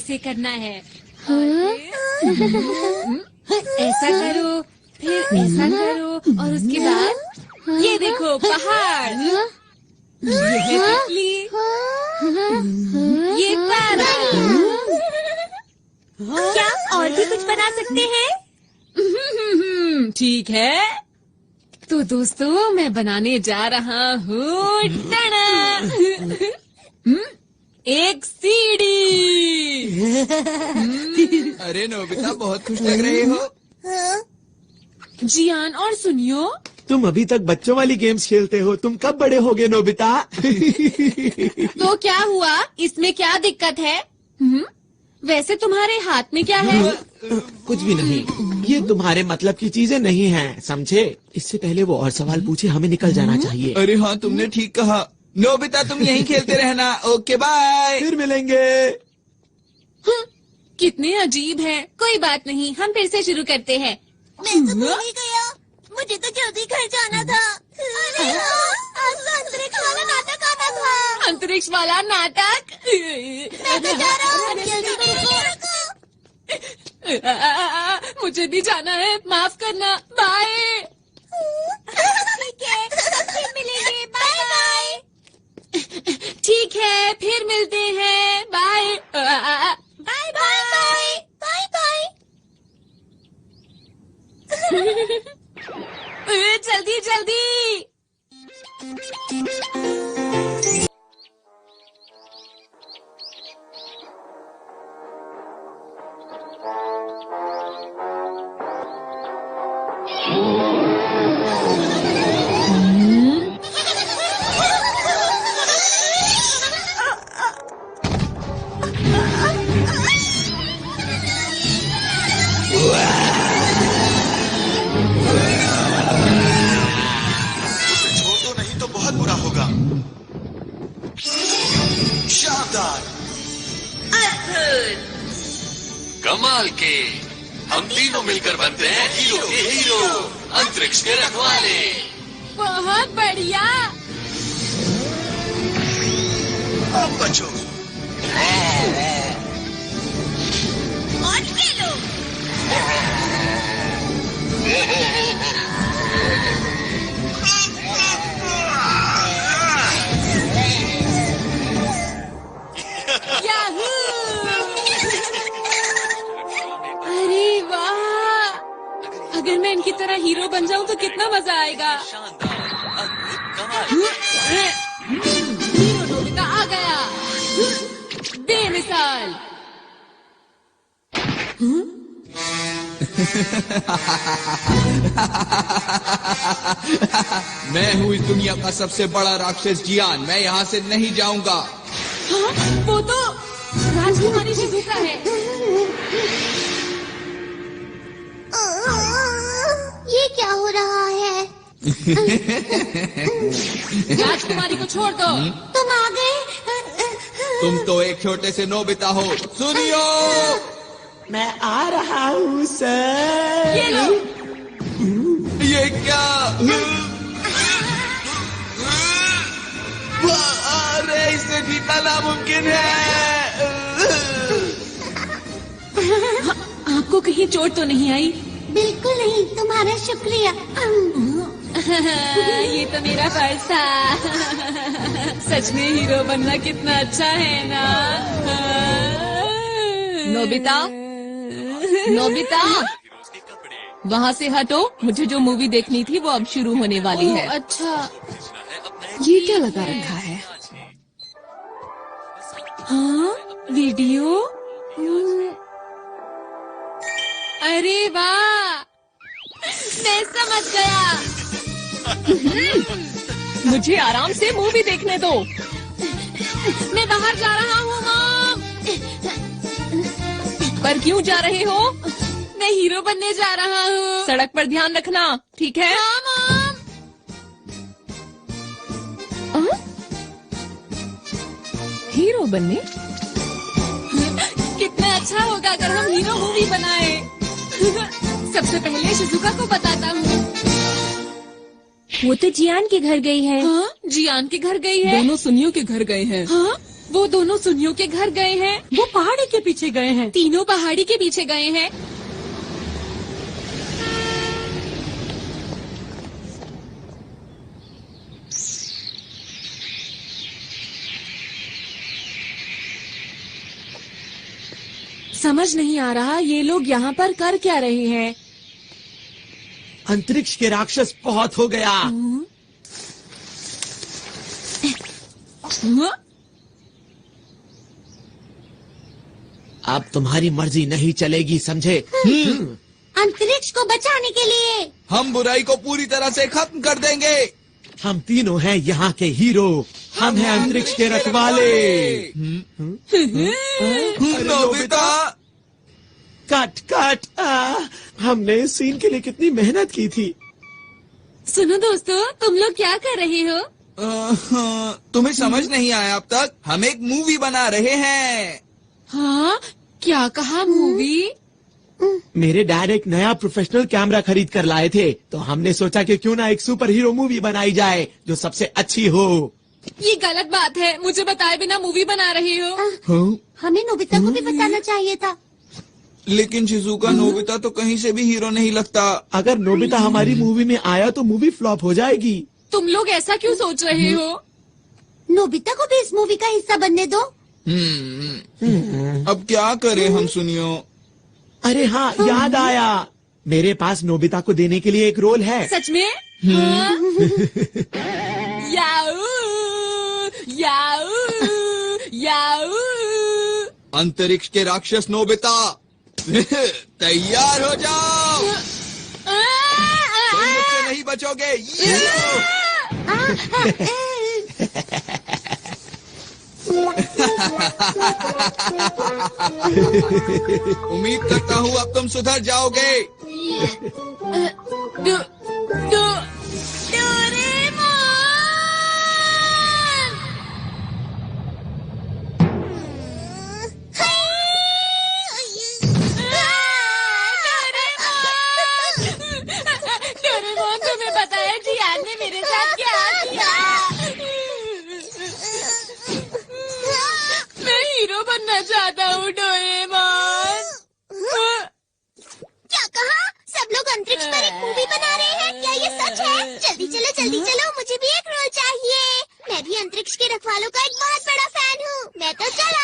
ऐसे करना है। हाँ? ऐसा करो, फिर ऐसा करो और उसके बाद ये देखो पहाड़, ये है तितली, ये तारा। क्या और भी कुछ बना सकते हैं? ठीक है, तो दोस्तों मैं बनाने जा रहा हूँ एक सीढ़ी। अरे नोबिता, बहुत खुश लग रहे हो। जियान और सुनियो, तुम अभी तक बच्चों वाली गेम्स खेलते हो, तुम कब बड़े होगे नोबिता? तो क्या हुआ, इसमें क्या दिक्कत है? वैसे तुम्हारे हाथ में क्या है? कुछ भी नहीं, ये तुम्हारे मतलब की चीजें नहीं हैं, समझे? इससे पहले वो और सवाल पूछे, हमें निकल जाना चाहिए। अरे हाँ, तुमने ठीक कहा। नोबिता तुम यहीं खेलते रहना। Okay bye. फिर मिलेंगे। कितने अजीब है। कोई बात नहीं, हम फिर से शुरू करते हैं। मैं तो भूल ही गया, मुझे तो जल्दी घर जाना था। अरे हाँ, आज तो अंतरिक्ष वाला नाटक आना था। अंतरिक्ष वाला नाटक? मैं तो जा रहा हूँ, जल्दी रुको। मुझे भी जाना है, माफ करना। बाय। ठीक है, फिर मिलेंगे। Bye bye. ठीक है, फिर मिलते हैं। Bye. Bye bye bye bye. जल्दी जल्दी। कमाल के, हम तीनों मिलकर बनते हैं हीरो के हीरो, अंतरिक्ष के रखवाले। बहुत बढ़िया। अब बचो। और खेलो। याहू! अरे वाह! अगर मैं इनकी तरह हीरो बन जाऊं तो कितना मजा आएगा। हीरो नोबिता आ गया, बेमिसाल। मैं हूँ इस दुनिया का सबसे बड़ा राक्षस जियान, मैं यहाँ से नहीं जाऊंगा। हाँ, वो तो राजकुमारी शिजुका है। ये क्या हो रहा है? राजकुमारी को छोड़ दो। तुम आ गए। तुम तो एक छोटे से नोबिता हो। सुनियो, मैं आ रहा हूँ सर। ये लो। ये क्या? अरे इससे जीतना नामुमकिन है। आपको कहीं चोट तो नहीं आई? बिल्कुल नहीं, तुम्हारा शुक्रिया। ये तो मेरा फर्ज था। सच में हीरो बनना कितना अच्छा है ना। नोबिता, नोबिता, वहाँ से हटो। मुझे जो मूवी देखनी थी वो अब शुरू होने वाली है। अच्छा, ये क्या लगा रखा है? हाँ, वीडियो। अरे वाह, मैं समझ गया। मुझे आराम से मूवी देखने दो। मैं बाहर जा रहा हूँ मॉम। पर क्यों जा रहे हो? मैं हीरो बनने जा रहा हूँ। सड़क पर ध्यान रखना, ठीक है? हाँ मॉम। हीरो बनने? कितना अच्छा होगा अगर हम हीरो मूवी बनाए। सबसे पहले शिजुका को बताता हूँ। वो तो जियान के घर गई है। हाँ, जियान के घर गई है। दोनों सुनियो के घर गए हैं। हाँ, वो दोनों सुनियों के घर गए हैं। वो पहाड़ी के पीछे गए हैं। तीनों पहाड़ी के पीछे गए हैं। समझ नहीं आ रहा ये लोग यहाँ पर कर क्या रहे हैं। अंतरिक्ष के राक्षस बहुत हो गया। अब तुम्हारी मर्जी नहीं चलेगी, समझे? अंतरिक्ष को बचाने के लिए हम बुराई को पूरी तरह से खत्म कर देंगे। हम तीनों हैं यहाँ के हीरो। हम हैं अंतरिक्ष के रखवाले। Nobita, cut cut. हमने इस सीन के लिए कितनी मेहनत की थी। सुनो दोस्तों, तुम लोग क्या कर रहे हो? तुम्हें समझ नहीं आया अब तक? हम एक मूवी बना रहे हैं। हाँ, क्या कहा? मूवी? मेरे डैड एक नया प्रोफेशनल कैमरा खरीद कर लाए थे, तो हमने सोचा कि क्यों ना एक सुपर हीरो मूवी बनाई जाए जो सबसे अच्छी हो। ये गलत बात है, मुझे बताए बिना मूवी बना रहे हो। हमें नोबिता को भी बताना चाहिए था। लेकिन शिजुका, नोबिता तो कहीं से भी हीरो नहीं लगता। अगर नोबिता हमारी मूवी में आया तो मूवी फ्लॉप हो जाएगी। तुम लोग ऐसा क्यों सोच रहे हो? नोबिता को भी इस मूवी का हिस्सा बनने दो। अब क्या करें हम सुनियो? अरे हाँ, याद आया, मेरे पास नोबिता को देने के लिए एक रोल है। सच में? हाँ? याऊ, याऊ, याऊ। अंतरिक्ष के राक्षस नोबिता, तैयार हो जाओ। तुम मुझसे नहीं बचोगे। ये लो। उम्मीद करता हूँ अब तुम सुधर जाओगे। डोरेमोन, तुम्हें पता है जियान ने मेरे साथ क्या किया? मैं हीरो बनना चाहता हूँ डोरेमोन। क्या कहा? सब लोग अंतरिक्ष पर एक मूवी बना रहे हैं? क्या ये सच है? जल्दी चलो, मुझे भी एक रोल चाहिए। मैं भी अंतरिक्ष के रखवालों का एक बहुत बड़ा फैन हूँ। मैं तो चला।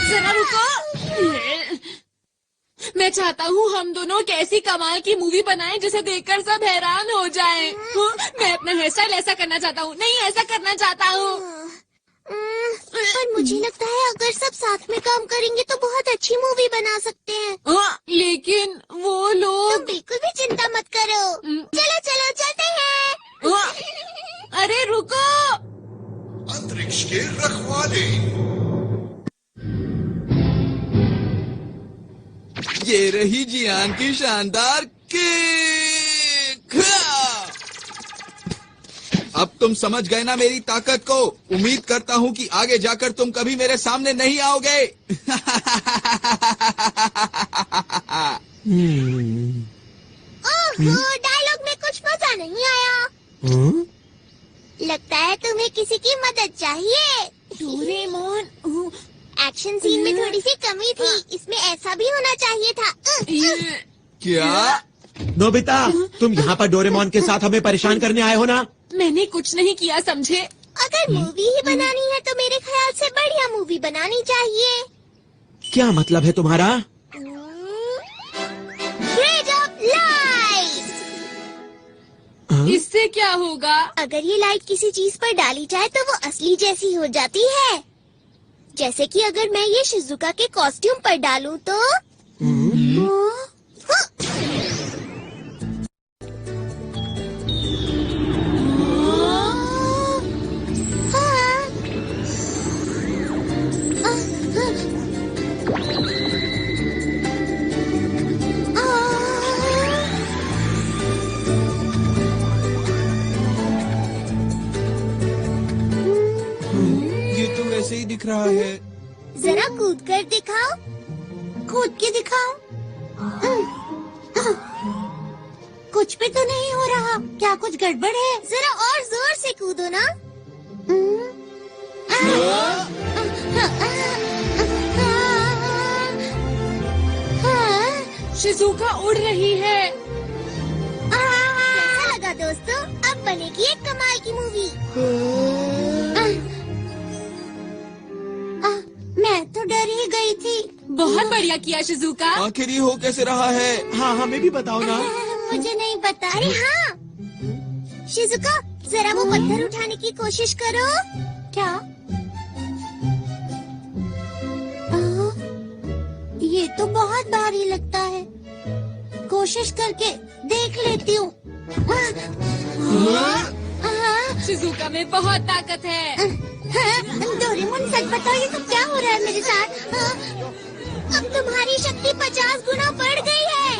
जरा रुको। मैं चाहता हूँ हम दोनों एक ऐसी कमाल की मूवी बनाएं जिसे देखकर सब हैरान हो जाएं। मैं अपना हेयर स्टाइल ऐसा करना चाहता हूँ। नहीं, ऐसा करना चाहता हूँ। पर मुझे लगता है अगर सब साथ में काम करेंगे तो बहुत अच्छी मूवी बना सकते हैं। लेकिन वो तो लोग। बिल्कुल भी चिंता मत करो। चलो चलते हैं। अरे रुको। अंतरिक्ष के रखवाले। ये रही जियान की शानदार किक। अब तुम समझ गए ना मेरी ताकत को। उम्मीद करता हूँ कि आगे जाकर तुम कभी मेरे सामने नहीं आओगे। ओहो, डायलॉग में कुछ मजा नहीं आया। लगता है तुम्हें किसी की मदद चाहिए। डोरेमोन, एक्शन सीन में थोड़ी सी कमी थी, इसमें ऐसा भी होना चाहिए था। क्या? नोबिता, तुम यहाँ पर डोरेमोन के साथ हमें परेशान करने आए हो ना? मैंने कुछ नहीं किया, समझे? अगर मूवी ही बनानी है तो मेरे ख्याल से बढ़िया मूवी बनानी चाहिए। क्या मतलब है तुम्हारा? Grade of light. इससे क्या होगा? अगर ये लाइट किसी चीज पर डाली जाए तो वो असली जैसी हो जाती है। जैसे कि अगर मैं ये शिजुका के कॉस्ट्यूम पर डालूं तो ये तो वैसे ही दिख रहा है। जरा कूद कर दिखाओ। कूद के दिखाओ। कुछ भी तो नहीं हो रहा। क्या कुछ गड़बड़ है? जरा और जोर से कूदो ना। शिजुका उड़ रही है। कैसा लगा दोस्तों? अब बनेगी एक कमाल की मूवी। मैं तो डर ही गई थी। बहुत बढ़िया किया शिजुका। आखिर ये हो कैसे रहा है? हाँ हमें भी बताओ ना। मुझे नहीं पता। अरे हाँ शिजुका, जरा वो पत्थर उठाने की कोशिश करो। क्या? ये तो बहुत भारी लगता है। कोशिश करके देख लेती हूँ। शिजुका में बहुत ताकत है। डोरेमोन, सच बताओ ये सब क्या हो रहा है मेरे साथ? अब तुम्हारी शक्ति 50 गुना बढ़ गई है।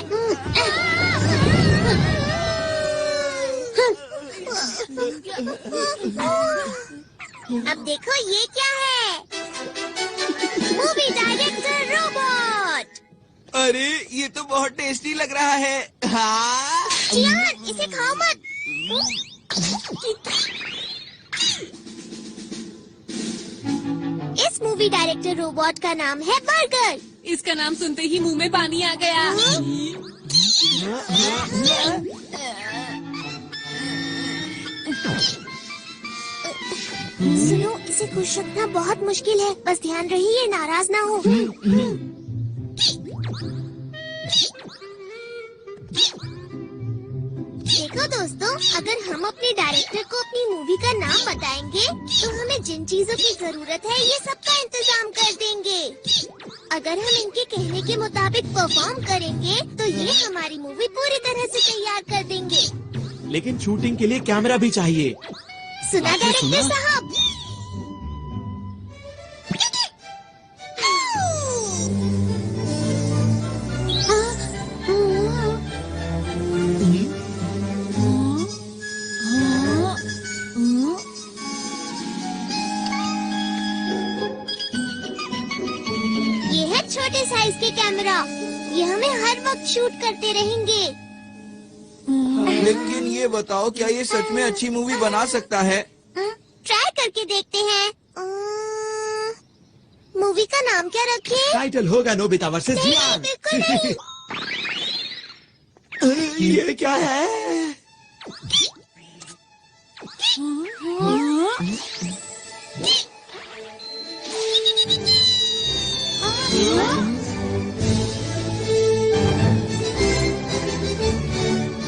अब देखो ये क्या है? Movie director robot. अरे ये तो बहुत टेस्टी लग रहा है। हाँ जियान, इसे खाओ मत। इस मूवी डायरेक्टर रोबोट का नाम है बर्गर। इसका नाम सुनते ही मुंह में पानी आ गया। सुनो, इसे खुश रखना बहुत मुश्किल है। बस ध्यान रहिए, नाराज ना हो। देखो दोस्तों, अगर हम अपने डायरेक्टर को अपनी मूवी का नाम बताएंगे तो हमें जिन चीजों की जरूरत है ये सब का इंतजाम कर देंगे। अगर हम इनके कहने के मुताबिक परफॉर्म करेंगे तो ये हमारी मूवी पूरी तरह से तैयार कर देंगे। लेकिन शूटिंग के लिए कैमरा भी चाहिए। सुना डायरेक्टर साहब? ये है छोटे साइज के कैमरा। ये हमें हर वक्त शूट करते रहेंगे। लेकिन ये बताओ, क्या ये सच में अच्छी मूवी बना सकता है? ट्राई करके देखते हैं। मूवी का नाम क्या रखें? टाइटल होगा नोबिता वर्सेस नहीं, जियान। बिल्कुल नहीं। ये क्या है?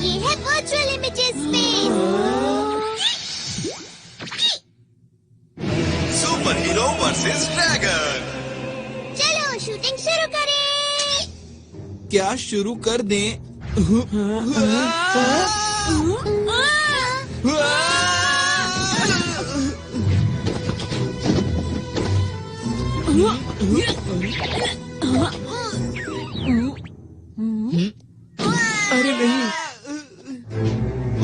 ये है virtual images space. Super hero versus dragon. चलो शूटिंग शुरू करें। क्या शुरू कर दें? अरे नहीं,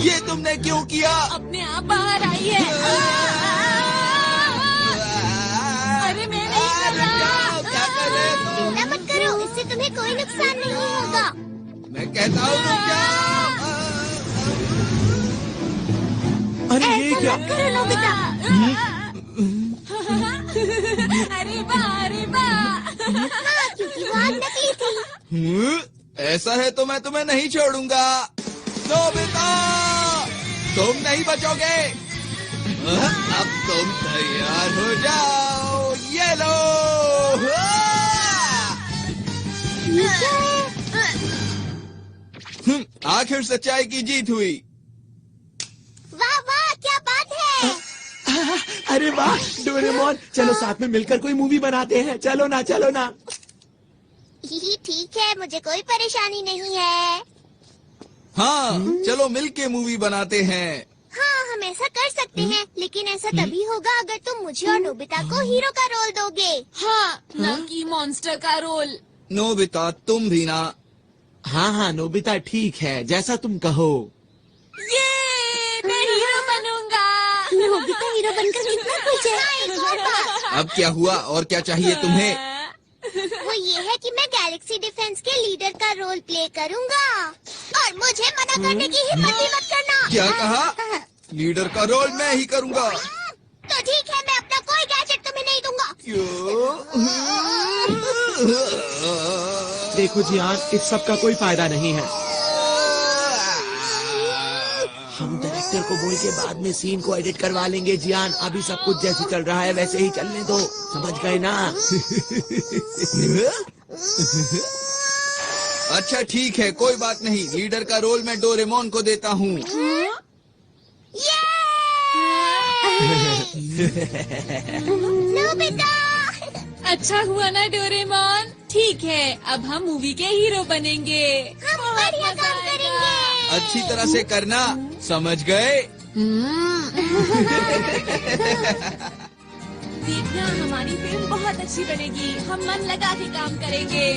ये तुमने क्यों किया? अपने आप बाहर आई है। अरे मैं नहीं कर रहा। क्या कर रहे हो? चिंता मत करो, इससे तुम्हें कोई नुकसान नहीं होगा। मैं कहता हूँ रुक जाओ। अरे ये ऐसा क्या? मत करो नोबिता। अरे वाह, अरे वाह। हाँ, क्योंकि वो आग नकली थी। ऐसा है तो मैं तुम्हें नहीं छोड़ूंगा। नोबिता, तुम नहीं बचोगे। अब तुम तैयार हो जाओ। ये लो। ये क्या है? आखिर सच्चाई की जीत हुई। वाह वाह, क्या बात है। अरे वाह डोरेमोन, चलो साथ में मिलकर कोई मूवी बनाते हैं। चलो ना, चलो ना। ठीक है, मुझे कोई परेशानी नहीं है। हाँ चलो मिलके मूवी बनाते हैं। हाँ, हम ऐसा कर सकते हैं, लेकिन ऐसा तभी होगा अगर तुम मुझे और नोबिता को हीरो का रोल दोगे। हाँ, न कि मॉन्स्टर का रोल। नोबिता तुम भी ना। हाँ हाँ नोबिता, ठीक है, जैसा तुम कहो। ये मैं हीरो बनूंगा। नोबिता हीरो बनकर कितना खुश है। एक और बात, अब क्या हुआ और क्या चाहिए तुम्हें? वो ये है कि मैं गैलेक्सी डिफेंस के लीडर का रोल प्ले करूंगा और मुझे मना करने की हिम्मत भी मत करना। क्या कहा? लीडर का रोल मैं ही करूंगा। तो ठीक है, मैं अपना कोई गैजेट तुम्हें नहीं दूंगा। देखो जियान, इस सब का कोई फायदा नहीं है। हम डायरेक्टर को बोल के बाद में सीन को एडिट करवा लेंगे जियान। अभी सब कुछ जैसे चल रहा है वैसे ही चलने दो, समझ गए ना? अच्छा ठीक है, कोई बात नहीं। लीडर का रोल मैं डोरेमोन को देता हूँ। नोबिता! अच्छा हुआ ना डोरेमोन। ठीक है, अब हम मूवी के हीरो बनेंगे। हम बढ़िया काम करेंगे। अच्छी तरह से करना, समझ गए? देखना, हमारी फिल्म बहुत अच्छी बनेगी। हम मन लगा के काम करेंगे।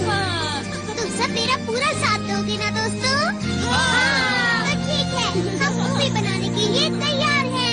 हाँ। तुम सब मेरा पूरा साथ दोगे ना दोस्तों? हाँ। तो ठीक है, हम मूवी बनाने के लिए तैयार हैं।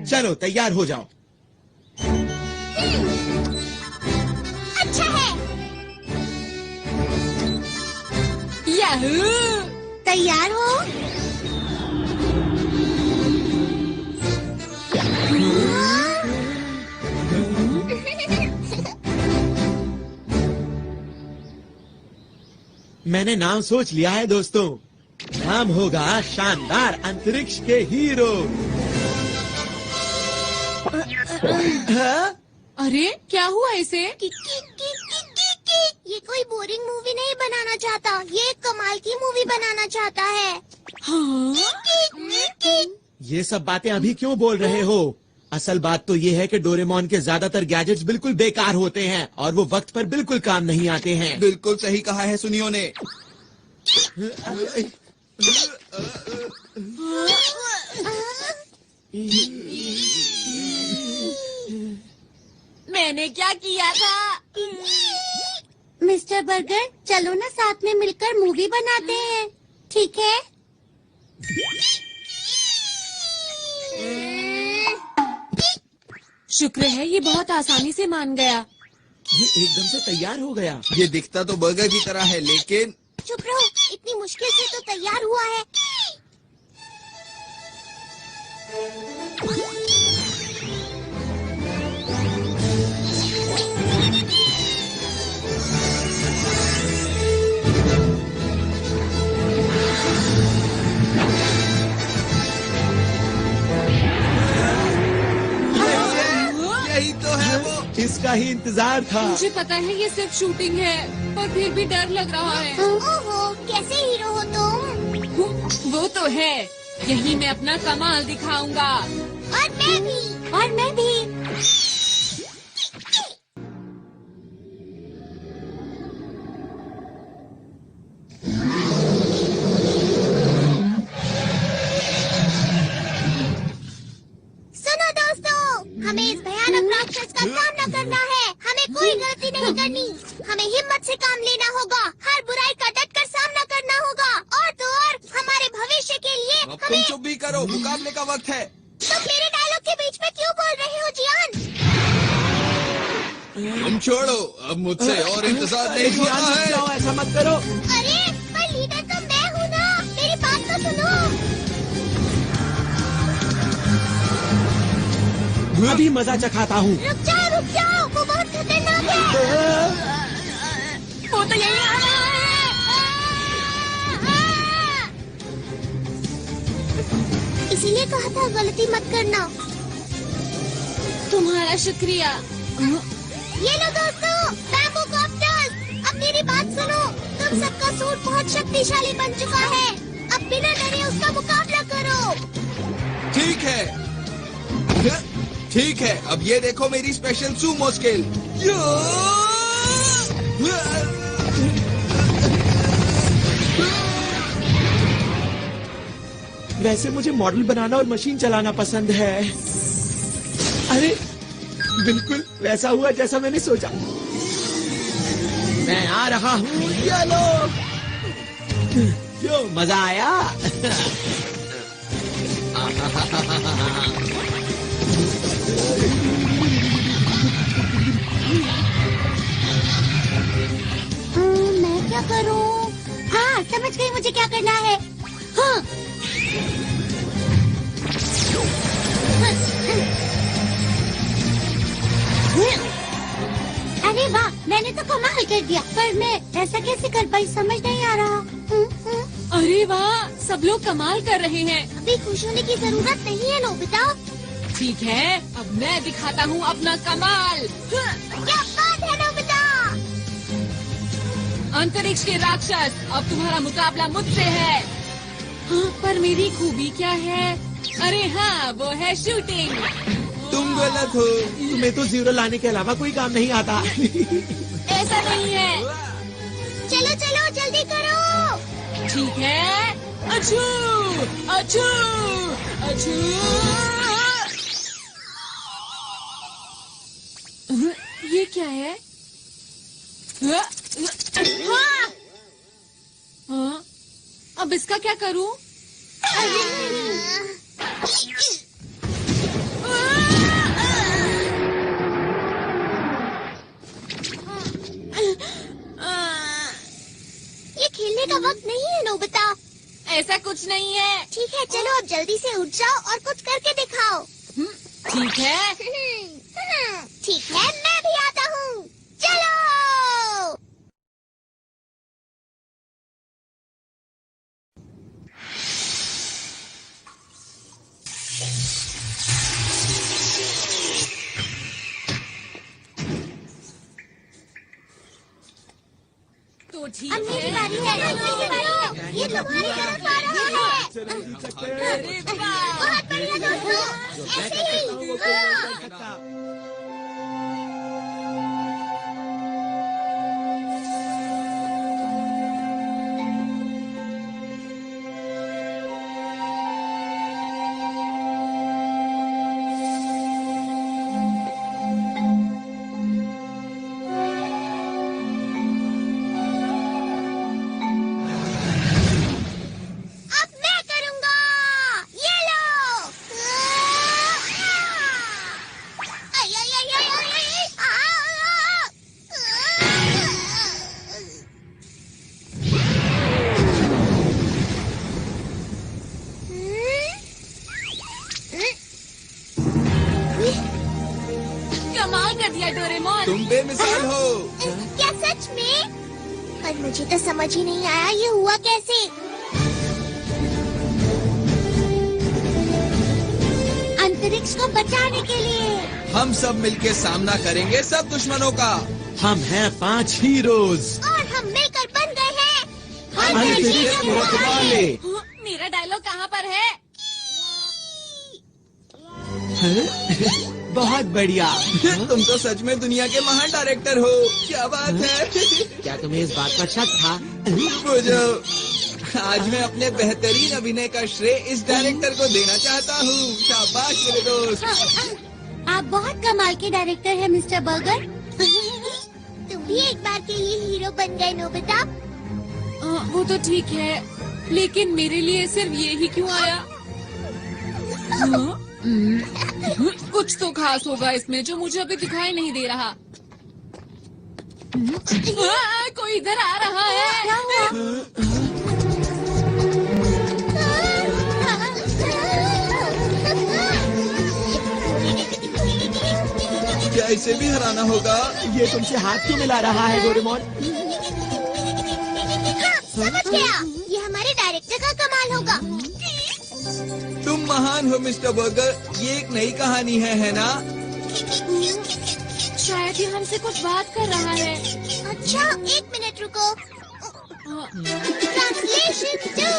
चलो तैयार हो जाओ। अच्छा है। याहू! तैयार हो? मैंने नाम सोच लिया है दोस्तों। नाम होगा शानदार अंतरिक्ष के हीरो। अरे क्या हुआ इसे? ये कोई बोरिंग मूवी नहीं बनाना चाहता, ये एक कमाल की मूवी बनाना चाहता है। हाँ? ये सब बातें अभी क्यों बोल रहे हो? असल बात तो ये है कि डोरेमोन के ज्यादातर गैजेट्स बिल्कुल बेकार होते हैं और वो वक्त पर बिल्कुल काम नहीं आते हैं। बिल्कुल सही कहा है सुनियो ने। मैंने क्या किया था? मिस्टर बर्गर, चलो ना साथ में मिलकर मूवी बनाते हैं, ठीक है? शुक्र है ये बहुत आसानी से मान गया। ये एकदम से तैयार हो गया। ये दिखता तो बर्गर की तरह है, लेकिन चुप रहो, इतनी मुश्किल से तो तैयार हुआ है। यही तो है वो। इसका ही इंतजार था। मुझे पता है ये सिर्फ शूटिंग है, पर फिर भी डर लग रहा है। ओहो, कैसे हीरो हो तुम? वो तो है, यही मैं अपना कमाल दिखाऊंगा। और मैं भी। और मैं भी। सुनो दोस्तों, हमें इस भयानक राक्षस का सामना करना है। हमें कोई गलती नहीं करनी। हमें हिम्मत से काम लेना होगा। हर बुराई का डटकर सामना करना होगा। और तो और हमारे भविष्य के लिए अब तुम चुप भी करो, मुकाबले का वक्त है। तुम मेरे डायलॉग के बीच में क्यों बोल रहे हो जियान? तुम छोड़ो, अब मुझसे और इंतजार नहीं जियान, होता रुक है। जाओ, ऐसा मत करो। अरे पर लीडर तो मैं हूँ ना, मेरी बात तो सुनो। अभी मजा चखाता हूँ। रुक जाओ, वो बहुत खतरनाक है। वो तो यही आ रहा है। इसीलिए कहा था गलती मत करना। तुम्हारा शुक्रिया। ये लो दोस्तों, बैम्बू कॉप्टर्स। अब मेरी बात सुनो, तुम सबका सूट बहुत शक्तिशाली बन चुका है। अब बिना डरे उसका मुकाबला करो। ठीक है, ठीक है। अब ये देखो मेरी स्पेशल सूमो स्किल। या! वैसे मुझे मॉडल बनाना और मशीन चलाना पसंद है। अरे बिल्कुल वैसा हुआ जैसा मैंने सोचा। मैं आ रहा हूँ, ये लो। क्यों मजा आया? मैं क्या करूं? हाँ, समझ गई मुझे क्या करना है। हाँ। अरे वाह, मैंने तो कमाल कर दिया, पर मैं ऐसा कैसे कर पाई समझ नहीं आ रहा। अरे वाह, सब लोग कमाल कर रहे हैं। अभी खुश होने की जरूरत नहीं है नोबिता। ठीक है, अब मैं दिखाता हूँ अपना कमाल। क्या बात है नोबिता? अंतरिक्ष के राक्षस, अब तुम्हारा मुकाबला मुझसे है। हाँ, पर मेरी खूबी क्या है? अरे हाँ, वो है शूटिंग। तुम गलत हो। तुम्हें तो जीरो लाने के अलावा कोई काम नहीं आता। ऐसा नहीं है। चलो चलो जल्दी करो। ठीक है। अछू, अछू, अछू। ये क्या है? हाँ, अब इसका क्या करूं? ये खेलने का वक्त नहीं है नोबिता। ऐसा कुछ नहीं है। ठीक है, चलो अब जल्दी से उठ जाओ और कुछ करके दिखाओ। ठीक है। ठीक है, मैं भी आता हूँ। चलो। तो ठीक अब मेरी है। बारी है, मेरी बारी है। ये तुम्हारी तरफ आ रहा है। अरे वाह। बहुत बढ़िया दोस्तों, ऐसे ही। हाँ। अब मैं करूँगा। ये लो। आई, आई, आई, आई, आई, आई, कमाल कर दिया डोरेमोन। तुम बेमिसाल हो। क्या सच में? पर मुझे तो समझ ही नहीं आया ये हुआ कैसे। अंतरिक्ष को बचाने के लिए। हम सब मिलके सामना करेंगे सब दुश्मनों का। हम हैं 5 हीरोज। और हम मिलकर बन गए हैं अंतरिक्ष के रखवाले। हाँ, मेरा डायलॉग कहाँ पर है? बहुत बढ़िया। तुम तो सच में दुनिया के महान डायरेक्टर हो। क्या बात है। क्या तुम्हें इस बात का शक था? बुझो, आज मैं अपने बेहतरीन अभिनय का श्रेय इस डायरेक्टर को देना चाहता हूँ। शाबाश मेरे दोस्त। आप बहुत कमाल के डायरेक्टर हैं मिस्टर बर्गर। तुम भी एक बार के लिए हीरो बन गए नोबिता। वो तो ठीक है, लेकिन मेरे लिए सिर्फ ये ही क्यों आया? हाँ? कुछ तो खास होगा इसमें जो मुझे अभी दिखाई नहीं दे रहा। कोई इधर आ रहा है। क्या इसे भी हराना होगा? ये तुमसे हाथ क्यों मिला रहा है डोरेमोन? समझ गया, ये हमारे डायरेक्टर का कमाल होगा। तुम महान हो मिस्टर बर्गर। ये एक नई कहानी है ना? शायद ये हमसे कुछ बात कर रहा है। अच्छा, 1 मिनट रुको। ट्रांसलेशन 2।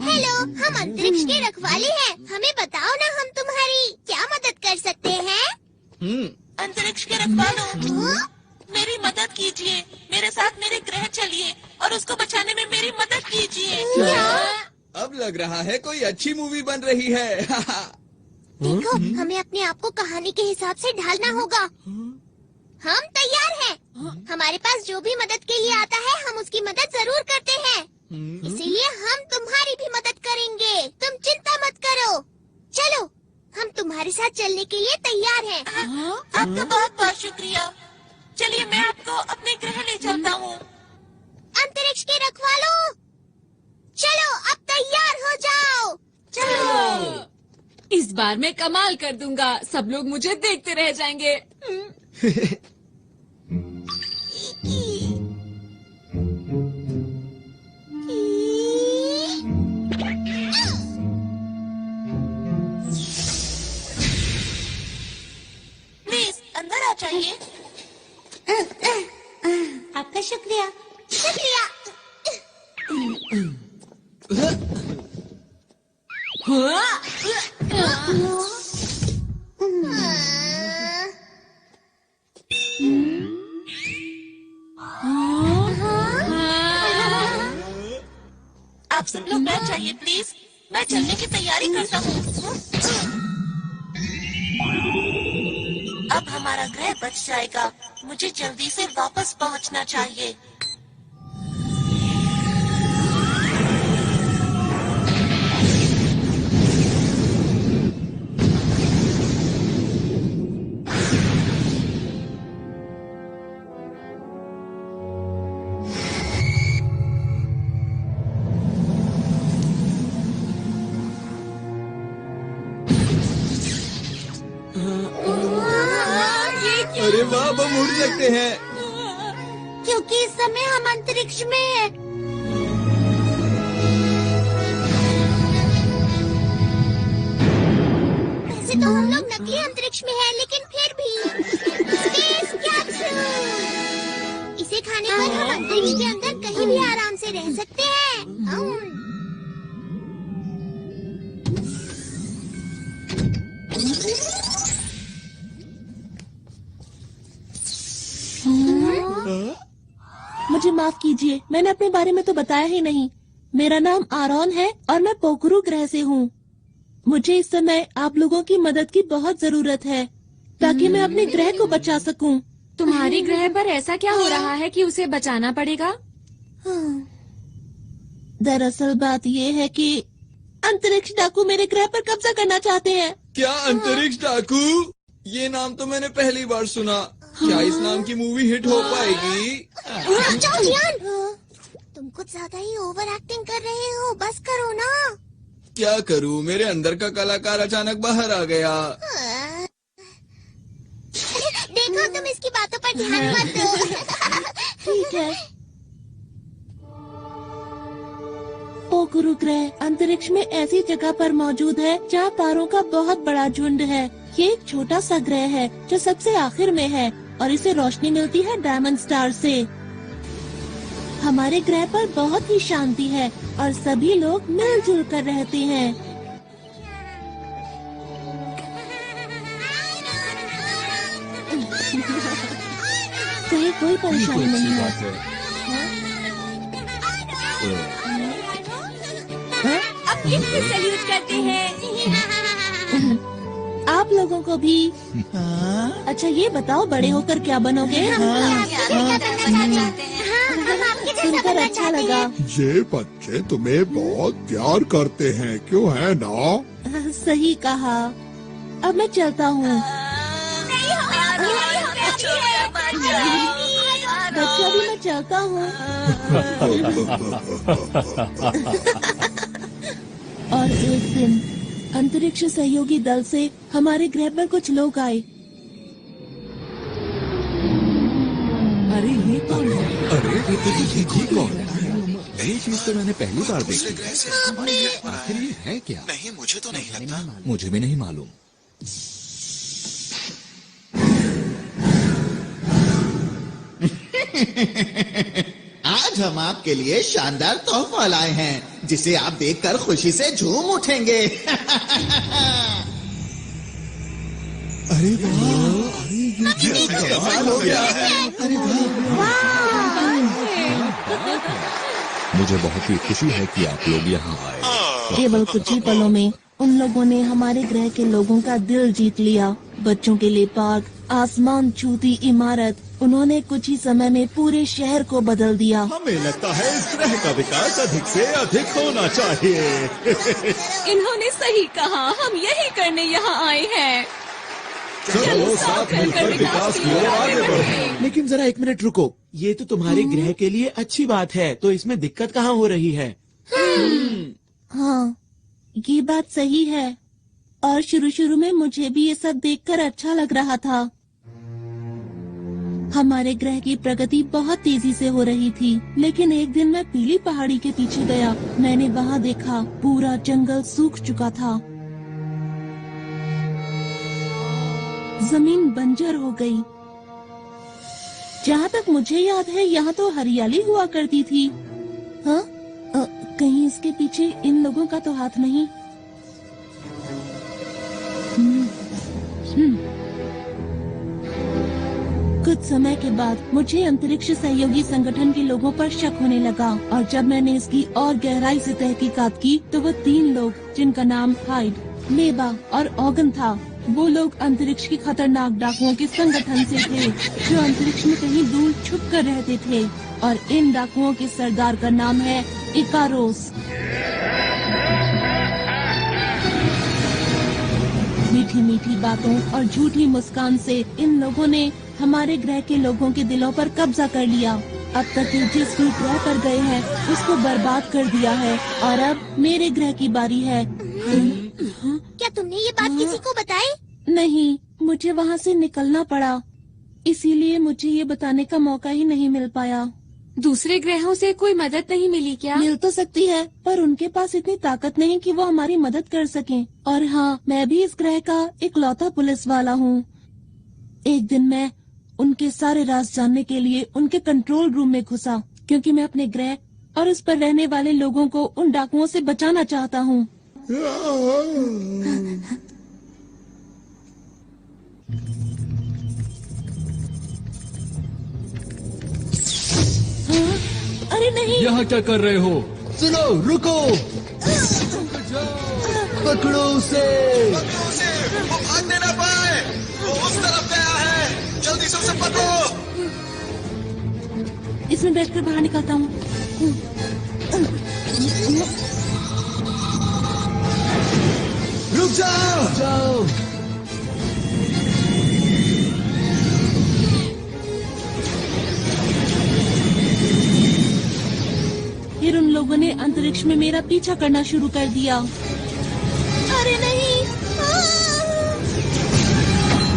हेलो, हम अंतरिक्ष के रखवाले हैं। हमें बताओ ना, हम तुम्हारी क्या मदद कर सकते हैं? अंतरिक्ष के रखवालों, हाँ? मेरी मदद कीजिए। मेरे साथ मेरे ग्रह चलिए और उसको बचाने में मेरी मदद कीजिए। लग रहा है कोई अच्छी मूवी बन रही है। देखो, हमें अपने आप को कहानी के हिसाब से ढालना होगा। हम तैयार हैं। हमारे पास जो भी मदद के लिए आता है हम उसकी मदद जरूर करते हैं। इसीलिए हम तुम्हारी भी मदद करेंगे। तुम चिंता मत करो। चलो, हम तुम्हारे साथ चलने के लिए तैयार हैं। आपका बहुत बहुत शुक्रिया। चलिए मैं आपको अपने ग्रह ले चलता हूँ। अंतरिक्ष के रखवालों, चलो अब तैयार हो जाओ। चलो। इस बार मैं कमाल कर दूंगा। सब लोग मुझे देखते रह जाएंगे। प्लीज अंदर आ जाइए। आपका शुक्रिया। शुक्रिया। आप सब लोग बैठ जाइए प्लीज। मैं चलने की तैयारी करता हूँ। अब हमारा ग्रह बच जाएगा। मुझे जल्दी से वापस पहुँचना चाहिए। अरे वाह, हम उड़ सकते हैं। क्योंकि इस समय हम अंतरिक्ष में हैं। वैसे तो हम लोग नकली अंतरिक्ष में हैं, लेकिन फिर भी स्पेस कैप्सूल। इसे खाने पर हम अंतरिक्ष के अंदर कहीं भी आराम से रह सकते हैं। मुझे माफ कीजिए, मैंने अपने बारे में तो बताया ही नहीं। मेरा नाम आरोन है और मैं पोखरू ग्रह से हूँ। मुझे इस समय आप लोगों की मदद की बहुत जरूरत है ताकि मैं अपने ग्रह को बचा सकूं। तुम्हारी ग्रह पर ऐसा क्या हो रहा है कि उसे बचाना पड़ेगा? दरअसल बात ये है कि अंतरिक्ष डाकू मेरे ग्रह पर कब्जा करना चाहते हैं। क्या अंतरिक्ष डाकू? ये नाम तो मैंने पहली बार सुना। क्या इस नाम की मूवी हिट हो पाएगी? तुम कुछ ज्यादा ही ओवर एक्टिंग कर रहे हो। बस करो ना। क्या करूं, मेरे अंदर का कलाकार अचानक बाहर आ गया। देखो, तुम इसकी बातों पर ध्यान मत दो। ठीक है। पोखरू ग्रह अंतरिक्ष में ऐसी जगह पर मौजूद है जहाँ तारों का बहुत बड़ा झुंड है। ये एक छोटा सा ग्रह है जो सबसे आखिर में है और इसे रोशनी मिलती है डायमंड स्टार से। हमारे ग्रह पर बहुत ही शांति है और सभी लोग मिलजुल कर रहते हैं। कहीं कोई परेशानी नहीं है। अब किससे सैल्यूट करते हैं? आप लोगों को भी। अच्छा ये बताओ, बड़े होकर क्या बनोगे? सुनकर अच्छा लगा। ये बच्चे तुम्हें बहुत प्यार करते हैं, क्यों है ना? सही कहा। अब मैं चलता हूँ। बच्चा भी मैं चलता हूँ। और एक दिन अंतरिक्ष सहयोगी दल से हमारे ग्रह पर कुछ लोग आए। अरे ये कौन है? अरे ये कौन है? ये चीज तो मैंने पहली बार देखी। आखिर ये है क्या? नहीं, मुझे तो नहीं लगता। मुझे भी नहीं मालूम। आज हम आपके लिए शानदार तोहफा लाए हैं जिसे आप देखकर खुशी से झूम उठेंगे। अरे वाह! ये कमाल हो गया है। मुझे बहुत ही खुशी है कि आप लोग यहाँ आए। केवल कुछ ही पलों में उन लोगों ने हमारे ग्रह के लोगों का दिल जीत लिया। बच्चों के लिए पार्क, आसमान छूती इमारत, उन्होंने कुछ ही समय में पूरे शहर को बदल दिया। हमें लगता है इस ग्रह का विकास अधिक से अधिक होना चाहिए। इन्होंने सही कहा, हम यही करने यहाँ आए हैं। चलो साथ मिलकर विकास की ओर आगे बढ़ें। लेकिन जरा एक मिनट रुको, ये तो तुम्हारे ग्रह के लिए अच्छी बात है, तो इसमें दिक्कत कहाँ हो रही है? हाँ, ये बात सही है। और शुरू में मुझे भी ये सब देखकर अच्छा लग रहा था। हमारे ग्रह की प्रगति बहुत तेजी से हो रही थी, लेकिन एक दिन मैं पीली पहाड़ी के पीछे गया। मैंने वहाँ देखा पूरा जंगल सूख चुका था, जमीन बंजर हो गई। जहाँ तक मुझे याद है यहाँ तो हरियाली हुआ करती थी। हाँ, कहीं इसके पीछे इन लोगों का तो हाथ नहीं? कुछ समय के बाद मुझे अंतरिक्ष सहयोगी संगठन के लोगों पर शक होने लगा, और जब मैंने इसकी और गहराई से तहकीकात की तो वो 3 लोग, जिनका नाम हाइड, मेबा और ऑगन था, वो लोग अंतरिक्ष की खतरनाक डाकुओं के संगठन से थे, जो अंतरिक्ष में कहीं दूर छुप कर रहते थे। और इन डाकुओं के सरदार का नाम है इकारोस। मीठी मीठी बातों और झूठी मुस्कान से इन लोगों ने हमारे ग्रह के लोगों के दिलों पर कब्जा कर लिया। अब तक ये जिस भी ग्रह पर गए हैं उसको बर्बाद कर दिया है, और अब मेरे ग्रह की बारी है। क्या तुमने ये बात किसी को बताई? नहीं, मुझे वहाँ से निकलना पड़ा, इसीलिए मुझे ये बताने का मौका ही नहीं मिल पाया। दूसरे ग्रहों से कोई मदद नहीं मिली क्या? मिल तो सकती है, पर उनके पास इतनी ताकत नहीं कि वो हमारी मदद कर सकें। और हाँ, मैं भी इस ग्रह का इकलौता पुलिस वाला हूँ। एक दिन मैं उनके सारे राज जानने के लिए उनके कंट्रोल रूम में घुसा, क्योंकि मैं अपने ग्रह और उस पर रहने वाले लोगों को उन डाकुओं से बचाना चाहता हूँ। अरे नहीं! यहाँ क्या कर रहे हो? सुनो, रुको, पकड़ो उसे। वो भागने ना पाए, वो उस तरफ गया है, जल्दी से उसे पकड़ो। इसमें बैठकर बाहर निकलता हूँ। रुक जाओ। फिर उन लोगों ने अंतरिक्ष में मेरा पीछा करना शुरू कर दिया। अरे नहीं!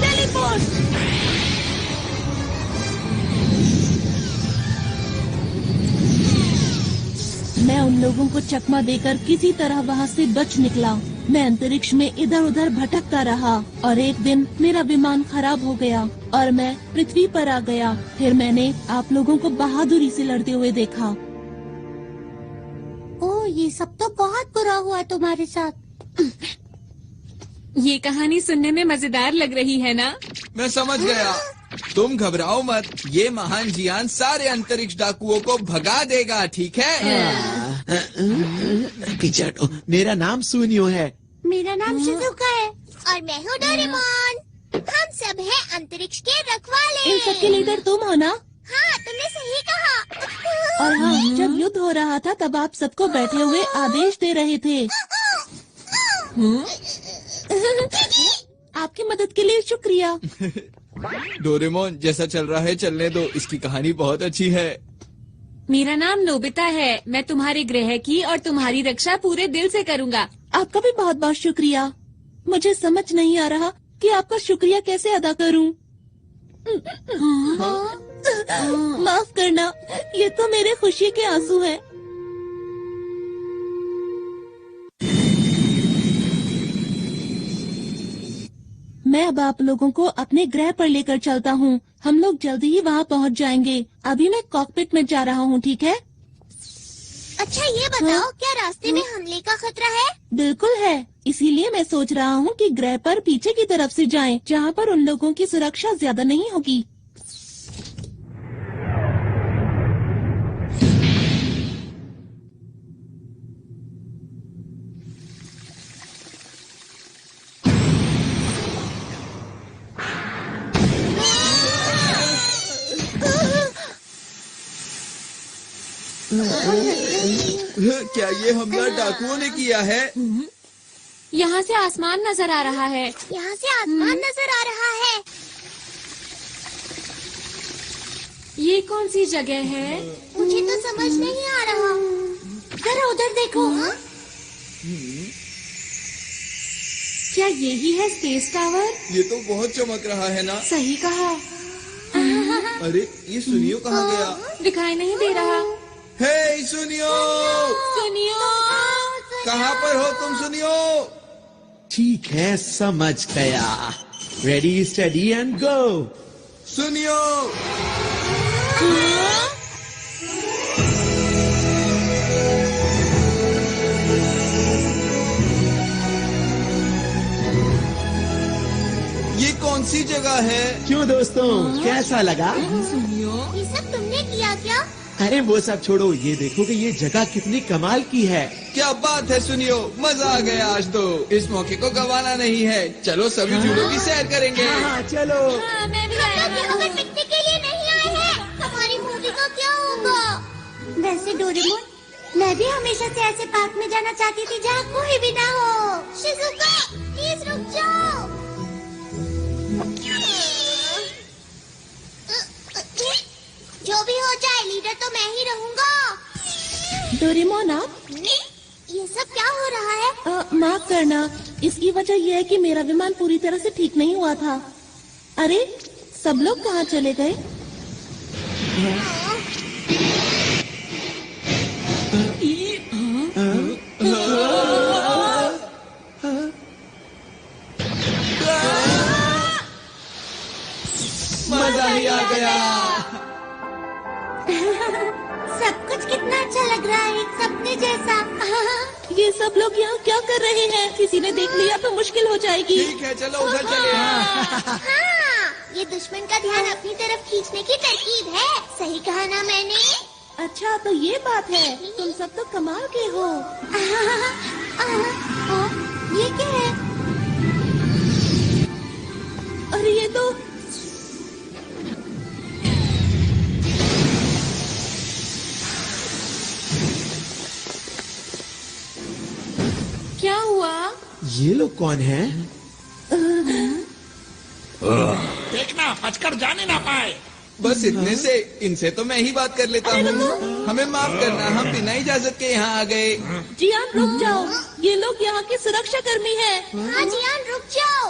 टेलीपोर्ट! मैं उन लोगों को चकमा देकर किसी तरह वहाँ से बच निकला। मैं अंतरिक्ष में इधर उधर भटकता रहा, और एक दिन मेरा विमान खराब हो गया और मैं पृथ्वी पर आ गया। फिर मैंने आप लोगों को बहादुरी से लड़ते हुए देखा। ओह, ये सब तो बहुत बुरा हुआ तुम्हारे साथ। ये कहानी सुनने में मजेदार लग रही है ना? मैं समझ गया, तुम घबराओ मत, ये महान जियान सारे अंतरिक्ष डाकुओं को भगा देगा, ठीक है? पीछे हटो, मेरा नाम सुनियो है। मेरा नाम शिजुका है और मैं हूँ डोरेमोन। हम सब हैं अंतरिक्ष के रखवाले। इन सबके लीडर तुम हो ना? हाँ, तुमने सही कहा। और हाँ, जब युद्ध हो रहा था तब आप सबको बैठे हुए आदेश दे रहे थे। आपकी मदद के लिए शुक्रिया। डोरेमोन, जैसा चल रहा है चलने दो, इसकी कहानी बहुत अच्छी है। मेरा नाम नोबिता है, मैं तुम्हारे ग्रह की और तुम्हारी रक्षा पूरे दिल से करूँगा। आपका भी बहुत बहुत शुक्रिया। मुझे समझ नहीं आ रहा कि आपका शुक्रिया कैसे अदा करूं। माफ करना, ये तो मेरे खुशी के आंसू हैं। मैं अब आप लोगों को अपने ग्रह पर लेकर चलता हूँ। हम लोग जल्दी ही वहाँ पहुँच जाएंगे। अभी मैं कॉकपिट में जा रहा हूँ, ठीक है? अच्छा, ये बताओ, क्या रास्ते में हमले का खतरा है? बिल्कुल है, इसीलिए मैं सोच रहा हूँ कि ग्रह पर पीछे की तरफ से जाएं, जहाँ पर उन लोगों की सुरक्षा ज्यादा नहीं होगी। क्या ये हमला डाकुओं ने किया है? यहाँ से आसमान नजर आ रहा है। यहाँ से आसमान नजर आ रहा है। ये कौन सी जगह है? मुझे तो समझ नहीं आ रहा। जरा उधर देखो। क्या यही है स्पेस टावर? ये तो बहुत चमक रहा है ना। सही कहा। अरे ये सुनियो कहाँ गया? दिखाई नहीं दे रहा। हे सुनियो, सुनियो, कहाँ पर हो तुम सुनियो? ठीक है, समझ गया। Ready steady and go. सुनियो, ये कौन सी जगह है? क्यों दोस्तों, कैसा लगा? सुनियो। ये सब तुमने किया क्या? अरे वो सब छोड़ो, ये देखो कि ये जगह कितनी कमाल की है। क्या बात है सुनियो, मजा आ गया आज तो। इस मौके को गंवाना नहीं है। चलो सभी झूलों की सैर करेंगे। हाँ, चलो। मैं भी आया हम लोग पिकनिक के लिए नहीं आए हैं। हमारी मूवी का क्या होगा? वैसे डोरेमोन, मैं भी हमेशा से ऐसे पार्क में जाना चाहती थी जहाँ कोई भी ना हो। शिजुका, प्लीज रुक जाओ। जो भी हो जाए, लीडर तो मैं ही रहूँगा। डोरेमोन, आप ये सब क्या हो रहा है? माफ करना, इसकी वजह यह है कि मेरा विमान पूरी तरह से ठीक नहीं हुआ था। अरे सब लोग कहाँ चले गए? मजा ही आ गया। सब कुछ कितना अच्छा लग रहा है, एक सपने जैसा। ये सब लोग यहाँ क्या कर रहे हैं? किसी ने देख लिया तो मुश्किल हो जाएगी। ठीक है, चलो उधर चले। हाँ, ये दुश्मन का ध्यान अपनी तरफ खींचने की तरकीब है। सही कहा ना मैंने? अच्छा, तो ये बात है। तुम सब तो कमाल के हो। ये क्या है? अरे ये तो क्या हुआ? ये लोग कौन हैं? देखना बचकर जाने ना पाए। बस इतने से, इनसे तो मैं ही बात कर लेता हूँ। हमें माफ करना, हम बिना इजाजत के यहाँ आ गए। जियान, रुक जाओ। ये लोग यहाँ के सुरक्षा कर्मी हैं। हाँ जियान, रुक जाओ।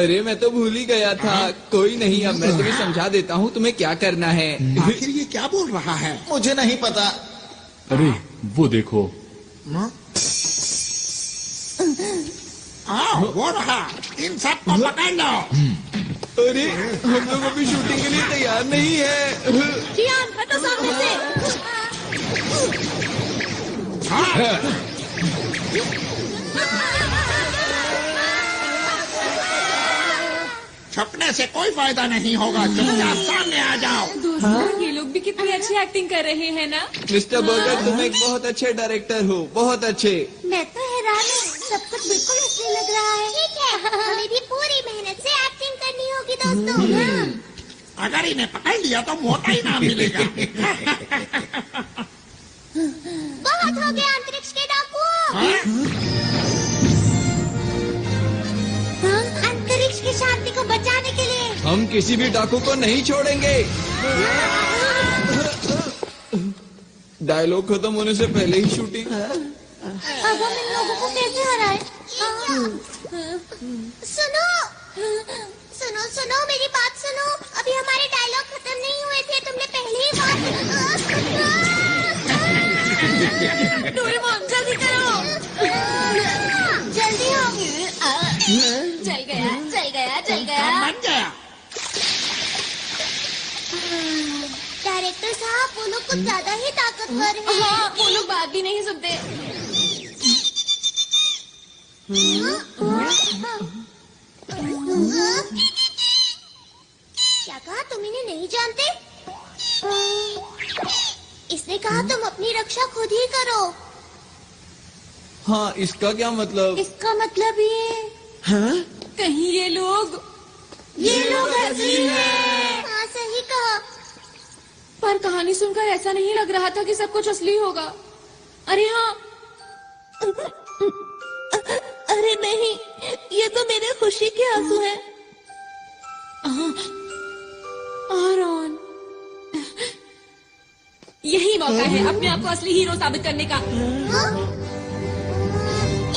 अरे मैं तो भूल ही गया था। कोई नहीं, अब मैं तुम्हें समझा देता हूँ तुम्हें क्या करना है। आखिर ये क्या बोल रहा है? मुझे नहीं पता। अरे वो देखो। हाँ, वो रहा। इन सब को पकड़ लो। अरे हम लोग अभी शूटिंग के लिए तैयार नहीं है। जियान, हटो सामने से। छपने से कोई फायदा नहीं होगा। चुपचाप सामने आ जाओ। दोस्तों, ये लोग भी कितनी अच्छी एक्टिंग कर रहे हैं ना। मिस्टर बर्गर, तुम एक बहुत अच्छे डायरेक्टर हो, बहुत अच्छे। मैं तो हैरान हूँ, सब कुछ बिल्कुल असली लग रहा है। ठीक है, हमें भी पूरी मेहनत से एक्टिंग करनी होगी दोस्तों। अगर इन्हें पकड़ लिया तो मोटा ही नाम मिलेगा। बहुत हो गया अंतरिक्ष के डाकुओं। अंतरिक्ष की शांति को बचाने के लिए हम किसी भी डाकू को नहीं छोड़ेंगे। डायलॉग खत्म होने से पहले ही शूटिंग। अब हम इन लोगों को कैसे हराए? सुनो सुनो सुनो, मेरी बात सुनो। अभी हमारे डायलॉग खत्म नहीं हुए थे, तुमने पहले ही बात। डोरेमोन, जल्दी करो। जल्दी हो। चल गया, चल गया, चल गया। बन गया। डायरेक्टर साहब, वो लोग कुछ ज्यादा ही ताकतवर हैं। हाँ, वो लोग बात भी नहीं सुनते। क्या कहा? तुम इन्हें नहीं जानते? इसने कहा तुम अपनी रक्षा खुद ही करो। हाँ, इसका क्या मतलब? इसका मतलब ये हाँ? कहीं ये लोग असली हैं। हाँ, सही कहा। पर कहानी सुनकर ऐसा नहीं लग रहा था कि सब कुछ असली होगा। अरे हाँ, अरे नहीं, ये तो मेरे खुशी के आंसू हैं। आरॉन, यही मौका है अपने आप को असली हीरो साबित करने का।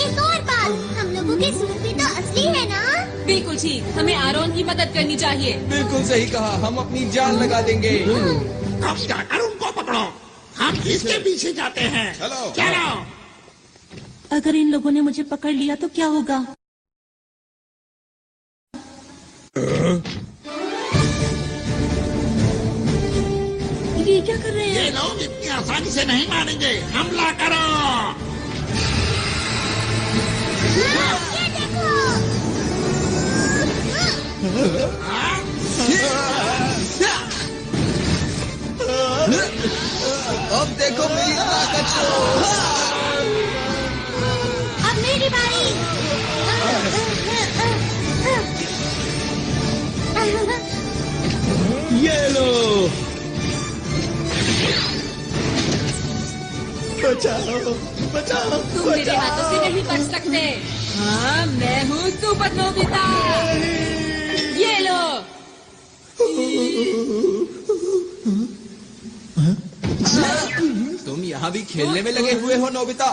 एक और बात, हम लोगों के सूट भी तो असली है ना? बिल्कुल ठीक, हमें आरॉन की मदद करनी चाहिए। बिल्कुल सही कहा, हम अपनी जान लगा देंगे। अब जाकर उनको पकड़ो, हम इसके पीछे जाते हैं। चलो। चलो। अगर इन लोगों ने मुझे पकड़ लिया तो क्या होगा? ये क्या कर रहे ये हैं? लोग इतनी आसानी से नहीं मानेंगे, हमला करो। ये देखो। अब देखो मेरी ताकत को। अब मेरी बारी। ये लो, बचाओ बचाओ तुम मेरे हाथों से नहीं बच सकते। हाँ, मैं हूँ सुपर नोबिता। ये लो। तुम यहाँ भी खेलने में लगे हुए हो नोबिता?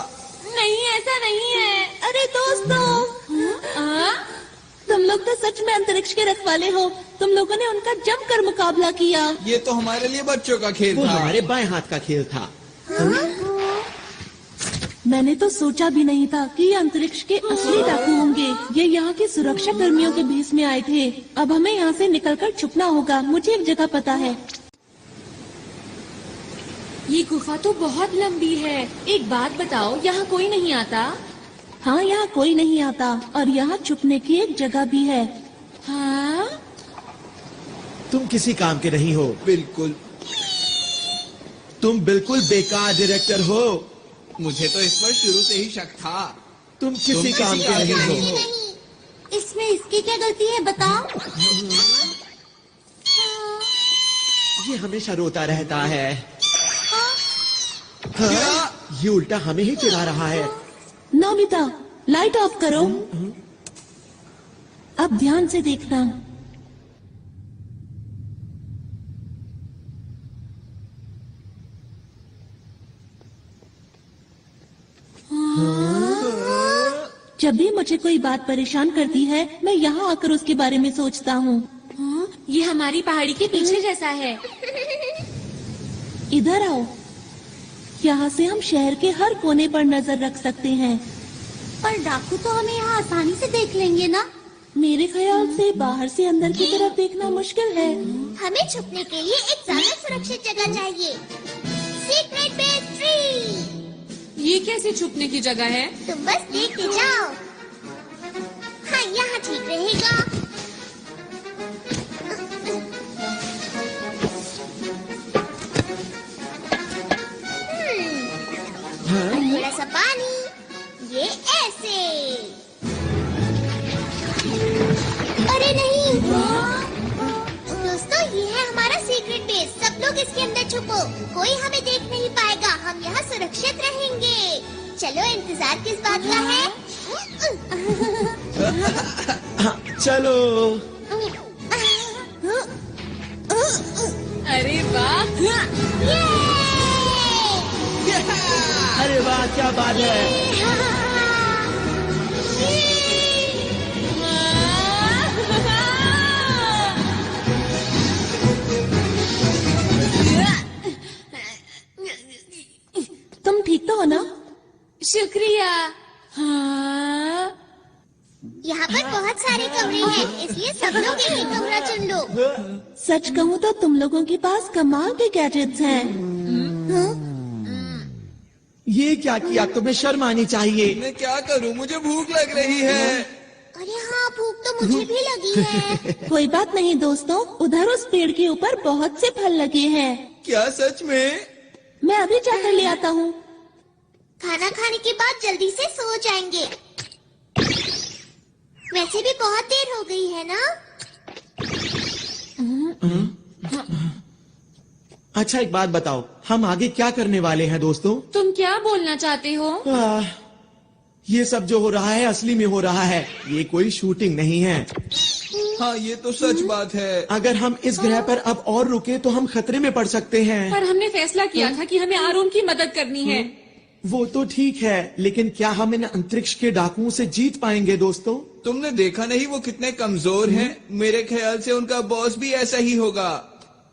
नहीं, ऐसा नहीं है। अरे दोस्तों, तुम लोग तो सच में अंतरिक्ष के रखवाले हो। तुम लोगों ने उनका जमकर मुकाबला किया। ये तो हमारे लिए बच्चों का खेल वो था। हमारे बाएं हाथ का खेल था। मैंने तो सोचा भी नहीं था कि ये अंतरिक्ष के असली डाकू होंगे। ये यहाँ के सुरक्षा कर्मियों के भेष में आए थे। अब हमें यहाँ से निकलकर छुपना होगा। मुझे एक जगह पता है। ये गुफा तो बहुत लंबी है। एक बात बताओ, यहाँ कोई नहीं आता? हाँ, यहाँ कोई नहीं आता और यहाँ छुपने की एक जगह भी है। हाँ? तुम किसी काम के नहीं हो। बिल्कुल। तुम बिल्कुल बेकार डायरेक्टर हो। मुझे तो इस पर शुरू से ही शक था। तुम किसी काम के नहीं हो। नहीं, इसमें इसकी क्या गलती है बताओ? ये हमेशा रोता रहता है। हाँ, ये उल्टा हमें ही चिढ़ा रहा है। नोबिता, लाइट ऑफ करो। अब ध्यान से देखना। जब भी मुझे कोई बात परेशान करती है, मैं यहाँ आकर उसके बारे में सोचता हूँ। हाँ, ये हमारी पहाड़ी के पीछे जैसा है। इधर आओ। यहाँ से हम शहर के हर कोने पर नजर रख सकते हैं। पर डाकू तो हमें यहाँ आसानी से देख लेंगे ना? मेरे ख्याल से बाहर से अंदर की तरफ देखना मुश्किल है। हमें छुपने के लिए एक ज्यादा सुरक्षित जगह चाहिए। Secret base tree. ये कैसे छुपने की जगह है? तुम बस देखते जाओ। हाँ, यहाँ ठीक रहेगा। थोड़ा सा पानी, ये ऐसे। अरे नहीं। दोस्तों, ये है हमारा सीक्रेट बेस। सब लोग इसके अंदर छुपो। कोई हमें देख नहीं पाएगा। हम यहाँ सुरक्षित रहेंगे। चलो, इंतजार किस बात का है? हाँ, चलो। अरे वाह! अरे वाह, क्या बात है। तुम ठीक तो हो ना? शुक्रिया। हाँ? यहाँ पर बहुत सारे कमरे हैं, इसलिए सब लोग एक ही कमरा चुन लो। सच कहूँ तो तुम लोगों के पास कमाल के गैजेट्स हैं। ये क्या किया? तुम्हें शर्म आनी चाहिए। मैं क्या करूं? मुझे भूख लग रही है। अरे हाँ, भूख तो मुझे भी लगी है। कोई बात नहीं दोस्तों, उधर उस पेड़ के ऊपर बहुत से फल लगे हैं। क्या सच में? मैं अभी जाकर ले आता हूँ। खाना खाने के बाद जल्दी से सो जाएंगे। वैसे भी बहुत देर हो गई है ना? अच्छा एक बात बताओ, हम आगे क्या करने वाले हैं दोस्तों? तुम क्या बोलना चाहते हो? ये सब जो हो रहा है असली में हो रहा है, ये कोई शूटिंग नहीं है। हाँ ये तो सच बात है। अगर हम इस ग्रह पर अब और रुके तो हम खतरे में पड़ सकते हैं। पर हमने फैसला किया था कि हमें आरोन की मदद करनी है। वो तो ठीक है, लेकिन क्या हम इन अंतरिक्ष के डाकुओं से जीत पाएंगे दोस्तों? तुमने देखा नहीं वो कितने कमजोर हैं? मेरे ख्याल से उनका बॉस भी ऐसा ही होगा।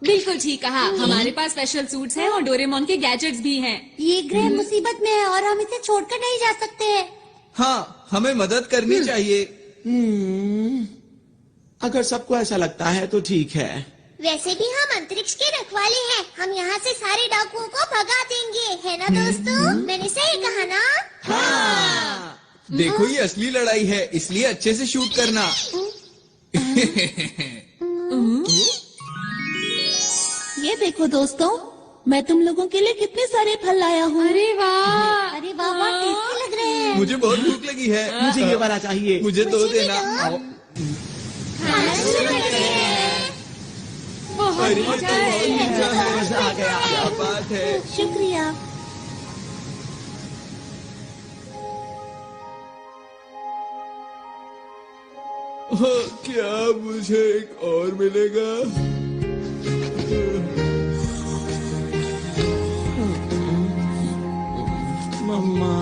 बिल्कुल ठीक कहा। हमारे पास स्पेशल सूट्स हैं और डोरेमोन के गैजेट्स भी हैं। ये ग्रह मुसीबत में है और हम इसे छोड़कर नहीं जा सकते। हाँ हमें मदद करनी चाहिए। अगर सबको ऐसा लगता है तो ठीक है। वैसे भी हम अंतरिक्ष के रखवाले हैं, हम यहाँ से सारे डाकुओं को भगा देंगे, है ना दोस्तों? मैंने सही कहा ना? हाँ। देखो ये असली लड़ाई है, इसलिए अच्छे से शूट करना। ये देखो दोस्तों, मैं तुम लोगों के लिए कितने सारे फल लाया हूँ। अरे वाह, अरे वाह, बहुत टेस्टी लग रहे हैं। मुझे बहुत भूख लगी है। मुझे ये वाला चाहिए। मुझे दो मुझे भी देना। दो। आओ। खाना शुरू करते हैं। बहुत अरे मजा तो है। मजा आ गया। क्या बात है। शुक्रिया। क्या मुझे एक और मिलेगा? मम्मा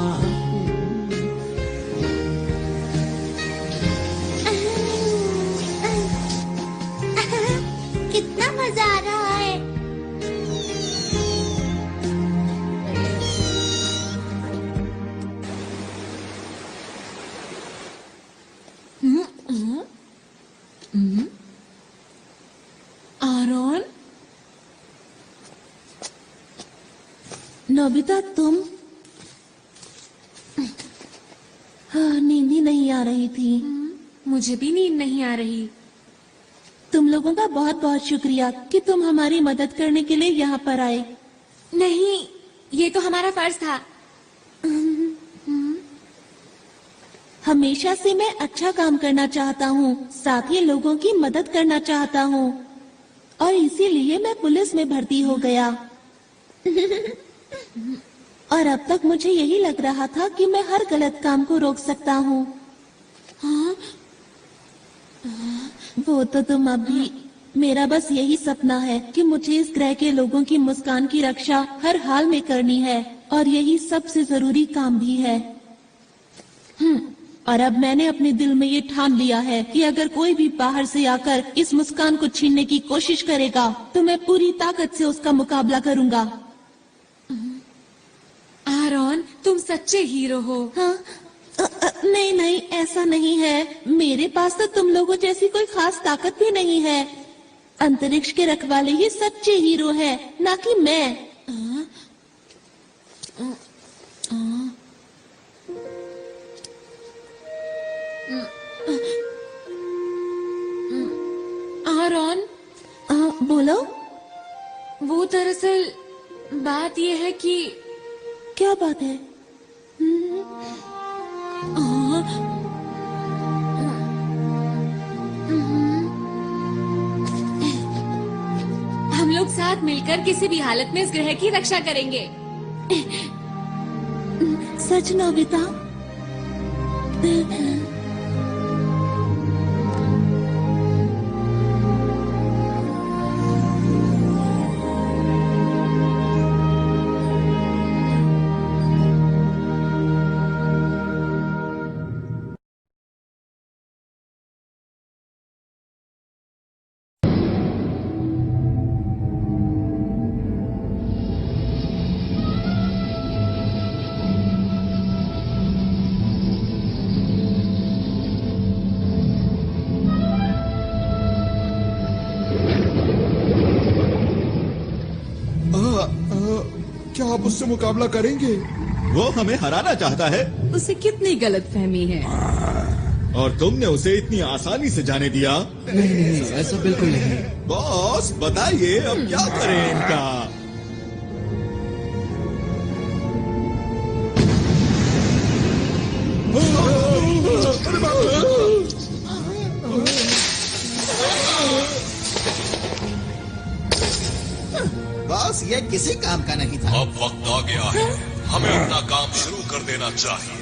कितना मजा आ रहा है। आरोन, नोबिता तुम? हाँ, नींद ही नहीं आ रही थी। मुझे भी नींद नहीं आ रही। तुम लोगों का बहुत बहुत शुक्रिया कि तुम हमारी मदद करने के लिए यहाँ पर आए। नहीं, ये तो हमारा फर्ज था। हमेशा से मैं अच्छा काम करना चाहता हूँ, साथ ही लोगों की मदद करना चाहता हूँ, और इसीलिए मैं पुलिस में भर्ती हो गया। और अब तक मुझे यही लग रहा था कि मैं हर गलत काम को रोक सकता हूँ। हाँ? वो तो तुम अब भी। मेरा बस यही सपना है कि मुझे इस ग्रह के लोगों की मुस्कान की रक्षा हर हाल में करनी है, और यही सबसे जरूरी काम भी है। और अब मैंने अपने दिल में ये ठान लिया है कि अगर कोई भी बाहर से आकर इस मुस्कान को छीनने की कोशिश करेगा तो मैं पूरी ताकत से उसका मुकाबला करूंगा। आरोन, तुम सच्चे हीरो हो। हाँ? नहीं नहीं, ऐसा नहीं है। मेरे पास तो तुम लोगों जैसी कोई खास ताकत भी नहीं है। अंतरिक्ष के रखवाले ही सच्चे हीरो हैं, ना कि मैं। आरोन, बोलो। वो दरअसल बात ये है कि। क्या बात है? हम लोग साथ मिलकर किसी भी हालत में इस ग्रह की रक्षा करेंगे। सच नोबिता? क्या आप उससे मुकाबला करेंगे? वो हमें हराना चाहता है। उसे कितनी गलतफहमी है। और तुमने उसे इतनी आसानी से जाने दिया? नहीं, ऐसा बिल्कुल नहीं। बॉस बताइए अब क्या करें इनका? बस ये किसी काम का नहीं था। अब वक्त आ गया है, हमें अपना काम शुरू कर देना चाहिए।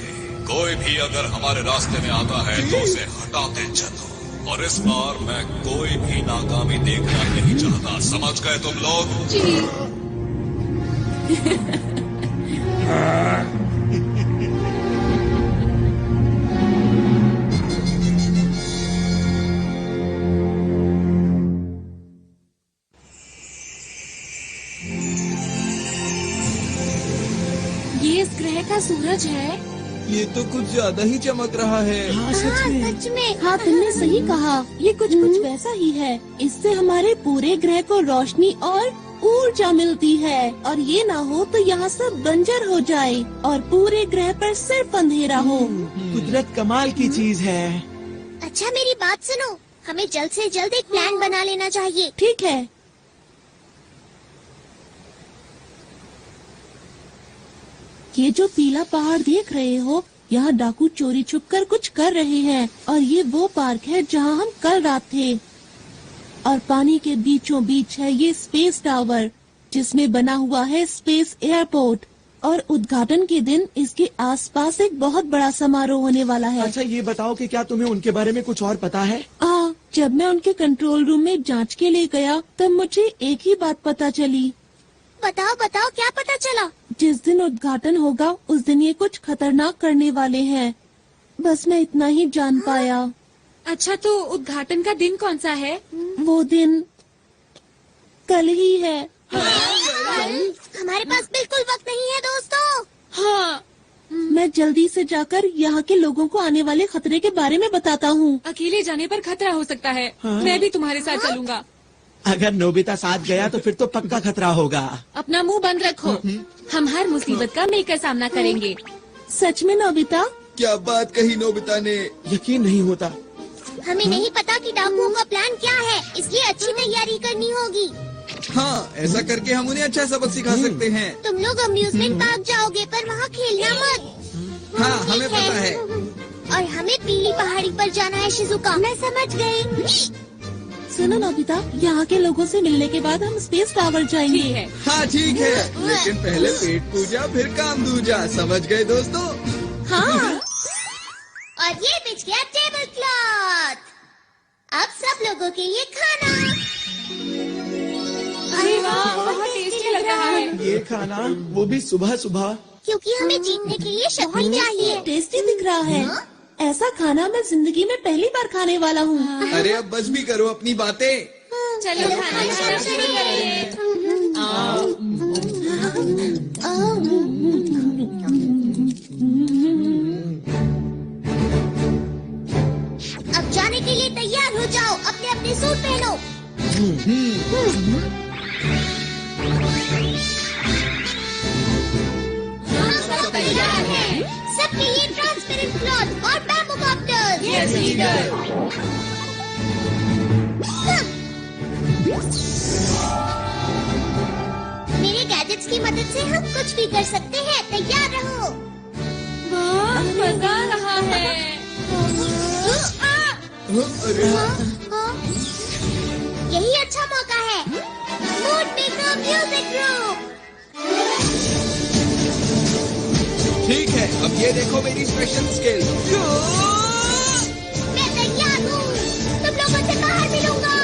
कोई भी अगर हमारे रास्ते में आता है तो उसे हटाते चलो। और इस बार मैं कोई भी नाकामी देखना नहीं चाहता, समझ गए तुम लोग? जी। ये इस ग्रह का सूरज है। ये तो कुछ ज्यादा ही चमक रहा है। हाँ सच में। सच में। हाँ तुमने सही कहा, ये कुछ वैसा ही है। इससे हमारे पूरे ग्रह को रोशनी और ऊर्जा मिलती है, और ये ना हो तो यहाँ सब बंजर हो जाए और पूरे ग्रह पर सिर्फ अंधेरा हो। कुदरत कमाल की चीज है। अच्छा मेरी बात सुनो, हमें जल्द से जल्द एक प्लान बना लेना चाहिए। ठीक है। ये जो पीला पहाड़ देख रहे हो, यहाँ डाकू चोरी छुपकर कुछ कर रहे हैं, और ये वो पार्क है जहाँ हम कल रात थे। और पानी के बीचों बीच है ये स्पेस टावर, जिसमें बना हुआ है स्पेस एयरपोर्ट। और उद्घाटन के दिन इसके आसपास एक बहुत बड़ा समारोह होने वाला है। अच्छा ये बताओ कि क्या तुम्हें उनके बारे में कुछ और पता है? जब मैं उनके कंट्रोल रूम में जांच के लिए गया तब मुझे एक ही बात पता चली। बताओ बताओ, क्या पता चला? जिस दिन उद्घाटन होगा उस दिन ये कुछ खतरनाक करने वाले हैं। बस मैं इतना ही जान पाया। अच्छा तो उद्घाटन का दिन कौन सा है? वो दिन कल ही है। हमारे पास बिल्कुल वक्त नहीं है दोस्तों। हाँ। मैं जल्दी से जाकर यहाँ के लोगों को आने वाले खतरे के बारे में बताता हूँ। अकेले जाने पर खतरा हो सकता है। मैं भी तुम्हारे साथ चलूंगा। अगर नोबिता साथ गया तो फिर तो पक्का खतरा होगा। अपना मुंह बंद रखो, हम हर मुसीबत का मिलकर सामना करेंगे। सच में नोबिता? क्या बात कही नोबिता ने। यकीन नहीं होता। हमें नहीं पता कि डाकुओं का प्लान क्या है, इसलिए अच्छी तैयारी करनी होगी। हाँ, ऐसा करके हम उन्हें अच्छा सबक सिखा सकते हैं। तुम लोग अम्यूजमेंट पार्क जाओगे पर वहाँ खेलना मत। हाँ हमें पता है। और हमें पीली पहाड़ी पर जाना है शिजुका। मैं समझ गई। सुनो नोबिता, यहाँ के लोगों से मिलने के बाद हम स्पेस टावर जाएंगे। ठीक है। हाँ ठीक है, लेकिन पहले पेट पूजा फिर काम दूजा, समझ गए दोस्तों? हाँ। और ये बिछ गया टेबल क्लॉथ। अब सब लोगों के लिए खाना। अरे वाह, बहुत टेस्टी लग रहा है। ये खाना, वो भी सुबह सुबह। क्योंकि हमें जीतने के लिए शक्ति चाहिए। टेस्टी दिख रहा है। ऐसा खाना मैं जिंदगी में पहली बार खाने वाला हूँ। अरे अब बस भी करो अपनी बातें। चलो खाना शुरू करें। अब जाने के लिए तैयार हो जाओ, अपने अपने सूट पहनो। सब तैयार हैं। सबके लिए ट्रांसपेरेंट क्लॉथ और बैम्बू कॉप्टर्स। Yes leader. मेरे गैजेट्स की मदद से हम कुछ भी कर सकते हैं, तैयार रहो। वाह, मजा आ रहा है। यही अच्छा मौका है। Mood maker music group. ठीक है, अब ये देखो मेरी स्पेशल स्किल। मैं तैयार हूँ, तुम लोगों से बाहर मिलूंगा।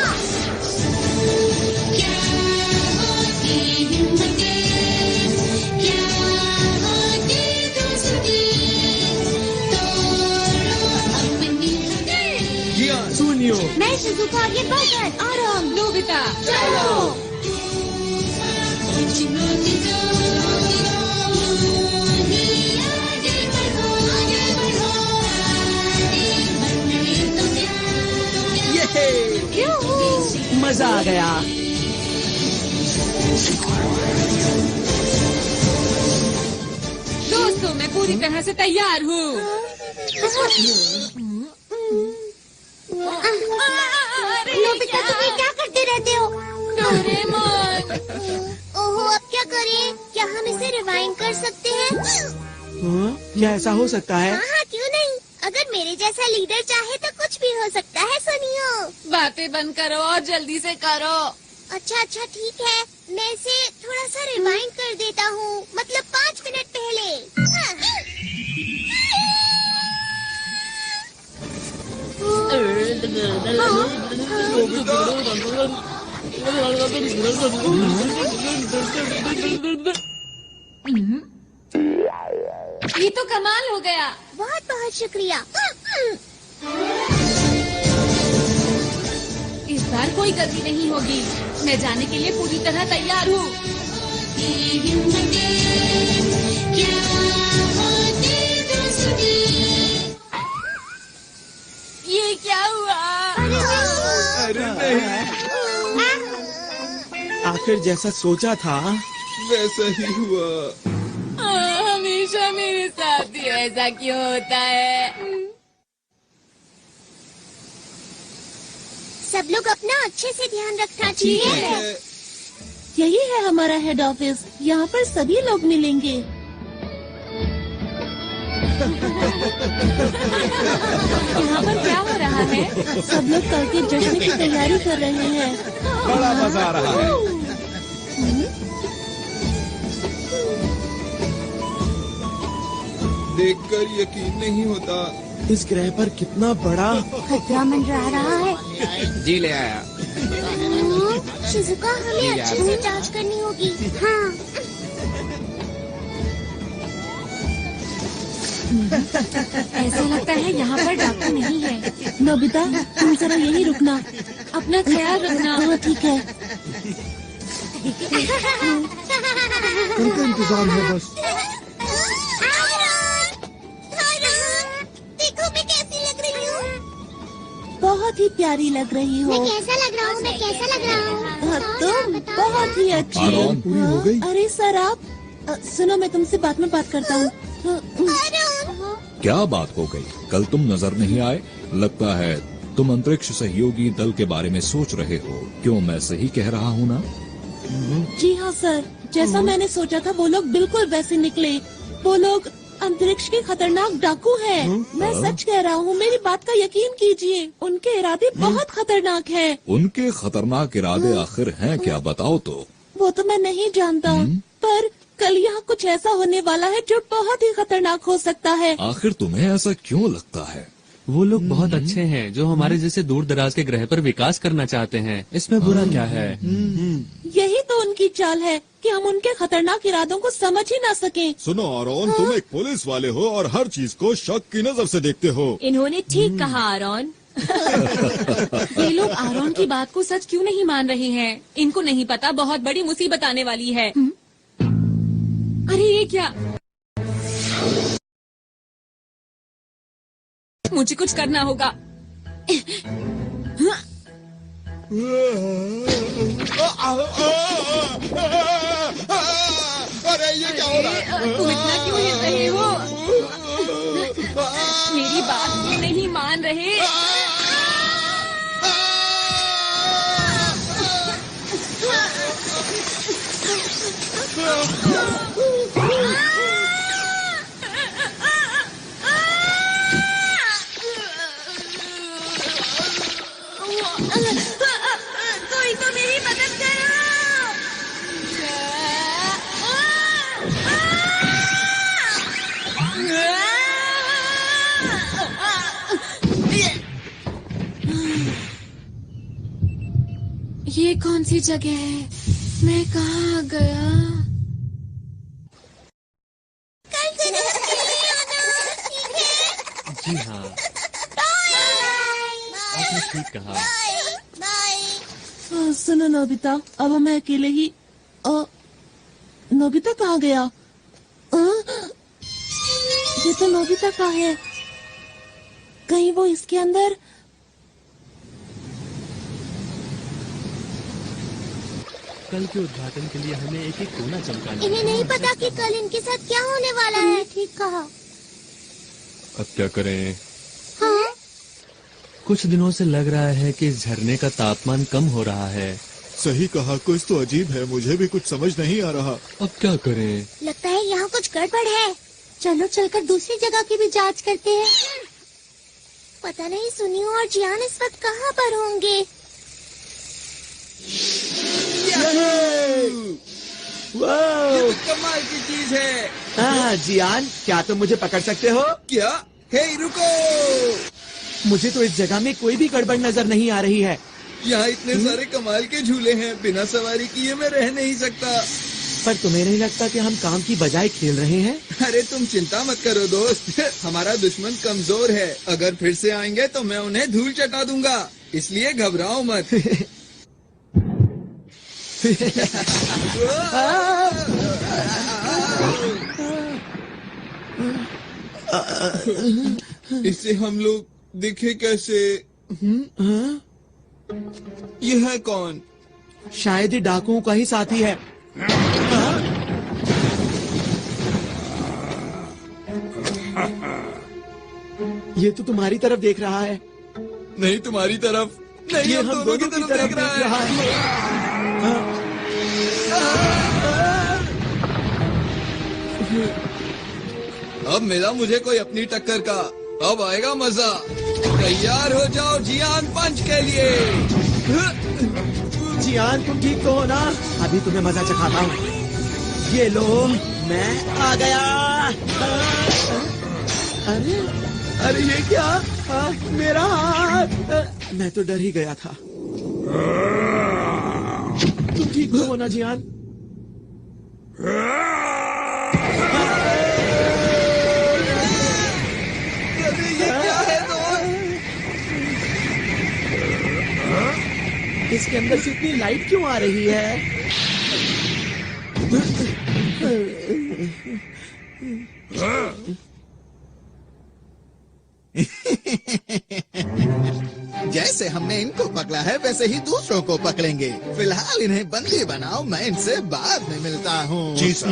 सुनियो, मैं शिजुका और ये बर्गर। आराम। नोबिता चलो। मजा आ गया। दोस्तों, मैं पूरी तरह से तैयार हूँ। नोबिता तुम ये क्या करते रहते हो? डोरेमोन। ओहो, अब क्या करें? क्या हम इसे रिवाइंड कर सकते हैं? क्या ऐसा हो सकता है? हाँ, क्यों नहीं? अगर मेरे जैसा लीडर चाहे तो कुछ भी हो सकता है। सुनियो, बातें बंद करो और जल्दी से करो। अच्छा ठीक है। मैं इसे थोड़ा सा रिवाइंड कर देता हूँ, मतलब 5 मिनट पहले। ये तो कमाल हो गया। बहुत बहुत शुक्रिया। इस बार कोई गलती नहीं होगी। मैं जाने के लिए पूरी तरह तैयार हूँ। ये क्या हुआ? अरे नहीं, आखिर जैसा सोचा था वैसा ही हुआ। हमेशा मेरे साथ ही ऐसा क्यों होता है? सब लोग अपना अच्छे से ध्यान रखना चाहिए। यही है हमारा हेड ऑफिस, यहाँ पर सभी लोग मिलेंगे। यहाँ पर क्या हो रहा है? सब लोग कल के जश्न की तैयारी कर रहे हैं। बड़ा मजा आ रहा है। देखकर यकीन नहीं होता। इस ग्रह पर कितना बड़ा खतरा मंडरा रहा है। जी ले आया। शिजुका, हमें अच्छे से जांच करनी होगी। हाँ। ऐसा लगता है यहाँ पर डॉक्टर नहीं है। नोबिता, तुम जरा यही रुकना। अपना ख्याल रखना। हाँ ठीक है। उनका इंतजार है बस। देखो मैं कैसी लग रही हूँ। बहुत ही प्यारी लग रही हो। मैं कैसा लग रहा हूँ? मैं कैसा लग रहा हूँ? तुम बहुत ही अच्छी। आराम पूरी हो गई। अरे सर आप सुनो, मैं तुमसे बाद में बात करता हूँ। क्या बात हो गई? कल तुम नजर नहीं आए। लगता है तुम अंतरिक्ष सहयोगी दल के बारे में सोच रहे हो। क्यों, मैं सही कह रहा हूँ ना? जी हाँ सर, जैसा मैंने सोचा था वो लोग बिल्कुल वैसे निकले। वो लोग अंतरिक्ष के खतरनाक डाकू हैं। मैं सच कह रहा हूँ, मेरी बात का यकीन कीजिए। उनके इरादे बहुत खतरनाक हैं। उनके खतरनाक इरादे आखिर हैं क्या, बताओ तो। वो तो मैं नहीं जानता, पर कल यहाँ कुछ ऐसा होने वाला है जो बहुत ही खतरनाक हो सकता है। आखिर तुम्हें ऐसा क्यों लगता है? वो लोग बहुत अच्छे हैं जो हमारे जैसे दूर दराज के ग्रह पर विकास करना चाहते हैं। इसमें बुरा क्या है? यही तो उनकी चाल है कि हम उनके खतरनाक इरादों को समझ ही ना सकें। सुनो आरोन, तुम एक पुलिस वाले हो और हर चीज को शक की नजर से देखते हो। इन्होंने ठीक कहा आरोन। ये लोग आरोन की बात को सच क्यों नहीं मान रहे हैं? इनको नहीं पता बहुत बड़ी मुसीबत आने वाली है। अरे ये क्या? मुझे कुछ करना होगा। अरे ये क्या हो रहा है? तुम इतना क्यों हिल रहे हो? मेरी बात क्यों नहीं मान रहे? कोई तो मेरी मदद करो। ये कौन सी जगह है? मैं कहाँ आ गया? कल से ठीक है? जी हाँ, आपने ठीक कहा। सुनो नोबिता, अब मैं अकेले ही। नोबिता कहाँ गया? ये तो नोबिता का है। कहीं वो इसके अंदर? कल के उद्घाटन के लिए हमें एक एक कोना चमकाना है। इन्हें नहीं पता कि कल इनके साथ क्या होने वाला है। ठीक कहा। अब क्या करें? हाँ? कुछ दिनों से लग रहा है कि इस झरने का तापमान कम हो रहा है। सही कहा, कुछ तो अजीब है, मुझे भी कुछ समझ नहीं आ रहा। अब क्या करें? लगता है यहाँ कुछ गड़बड़ है। चलो चलकर दूसरी जगह की भी जांच करते हैं। पता नहीं सुनियो और जियान इस वक्त कहाँ पर होंगे। ये तो कमाल की चीज है। जियान, क्या तुम मुझे पकड़ सकते हो? क्या? हे रुको, मुझे तो इस जगह में कोई भी गड़बड़ नजर नहीं आ रही है। यहाँ इतने सारे कमाल के झूले हैं, बिना सवारी किए मैं रह नहीं सकता। पर तुम्हें नहीं लगता कि हम काम की बजाय खेल रहे हैं? अरे तुम चिंता मत करो दोस्त, हमारा दुश्मन कमजोर है। अगर फिर से आएंगे तो मैं उन्हें धूल चटा दूंगा, इसलिए घबराओ मत। इससे हम लोग दिखे कैसे? यह है कौन? शायद ही डाकुओं का ही साथी है। ये तो तुम्हारी तरफ देख रहा है। नहीं, तुम्हारी तरफ नहीं, ये हम दोनों की तरफ देख रहा है। अब मिला मुझे कोई अपनी टक्कर का, अब आएगा मजा। तैयार हो जाओ जियान पंच के लिए। जियान, तुम ठीक तो हो ना? अभी तुम्हें मजा चखाता हूँ। ये लो, मैं आ गया। अरे अरे ये क्या? मेरा हाथ! मैं तो डर ही गया था। तुम ठीक तो हो ना जियान? अरे ये क्या है दोस्त? इसके अंदर से इतनी लाइट क्यों आ रही है? जैसे हमने इनको पकड़ा है वैसे ही दूसरों को पकड़ेंगे। फिलहाल इन्हें बंदी बनाओ, मैं इनसे बाद में मिलता हूँ। जी सर।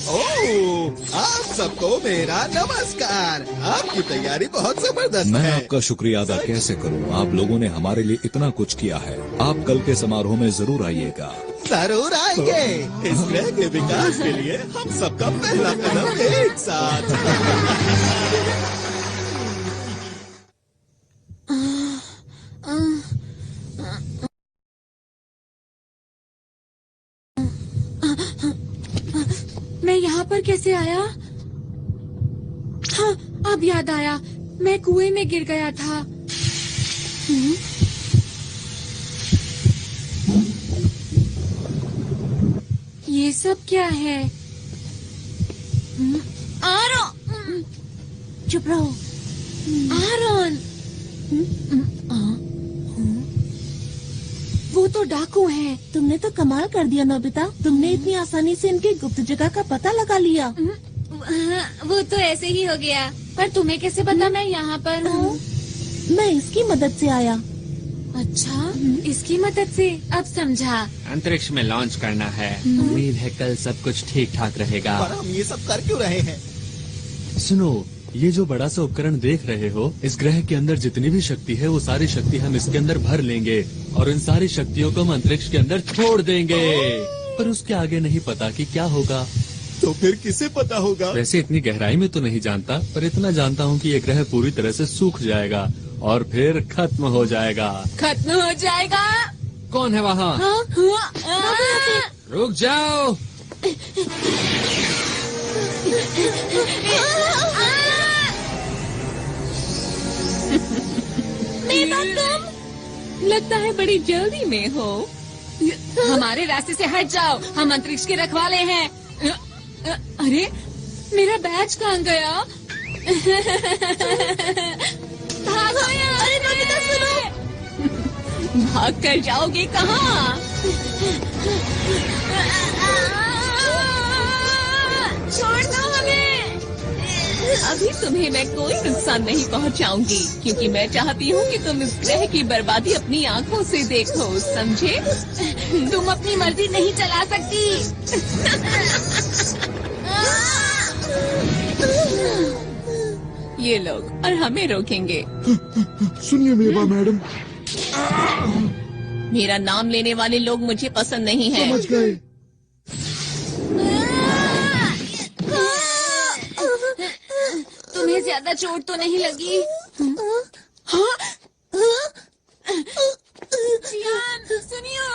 ओह, आप सबको मेरा नमस्कार। आपकी तैयारी बहुत जबरदस्त मैं है। आपका शुक्रिया अदा कैसे करूं? आप लोगों ने हमारे लिए इतना कुछ किया है। आप कल के समारोह में जरूर आइएगा। जरूर आएंगे। इस ग्रह के विकास के लिए हम सबका पहला कदम एक साथ। मैं यहाँ पर कैसे आया? हाँ, अब याद आया, मैं कुएं में गिर गया था। ये सब क्या है? आरोन! चुप रहो। आरोन! वो तो डाकू हैं। तुमने तो कमाल कर दिया नोबिता। तुमने इतनी आसानी से इनकी गुप्त जगह का पता लगा लिया। वो तो ऐसे ही हो गया। पर तुम्हें कैसे पता मैं यहाँ पर हूँ? मैं इसकी मदद से आया। अच्छा, इसकी मदद से? अब समझा। अंतरिक्ष में लॉन्च करना है। उम्मीद है कल सब कुछ ठीक ठाक रहेगा। पर हम ये सब कर क्यों रहे हैं? सुनो, ये जो बड़ा सा उपकरण देख रहे हो, इस ग्रह के अंदर जितनी भी शक्ति है वो सारी शक्ति हम इसके अंदर भर लेंगे और इन सारी शक्तियों को हम अंतरिक्ष के अंदर छोड़ देंगे। पर उसके आगे नहीं पता कि क्या होगा। तो फिर किसे पता होगा? वैसे इतनी गहराई में तो नहीं जानता, पर इतना जानता हूँ कि ये ग्रह पूरी तरह से सूख जाएगा और फिर खत्म हो जाएगा। खत्म हो जाएगा? कौन है वहाँ? रुक जाओ। लगता है बड़ी जल्दी में हो। हमारे रास्ते से हट जाओ, हम अंतरिक्ष के रखवाले हैं। अरे, मेरा बैज कहाँ गया? भागो यहाँ! अरे नोबिता सुनो! भाग कर जाओगे कहाँ? छोड़ दो हमें! अभी तुम्हें मैं कोई नुकसान नहीं पहुंचाऊंगी, क्योंकि मैं चाहती हूँ कि तुम इस ग्रह की बर्बादी अपनी आंखों से देखो, समझे? तुम अपनी मर्जी नहीं चला सकती। ये लोग और हमें रोकेंगे। सुनिए मेवा मैडम। मेरा नाम लेने वाले लोग मुझे पसंद नहीं है। समझ गए। तुम्हें ज्यादा चोट तो नहीं लगी? हाँ? जियान, सुनियो।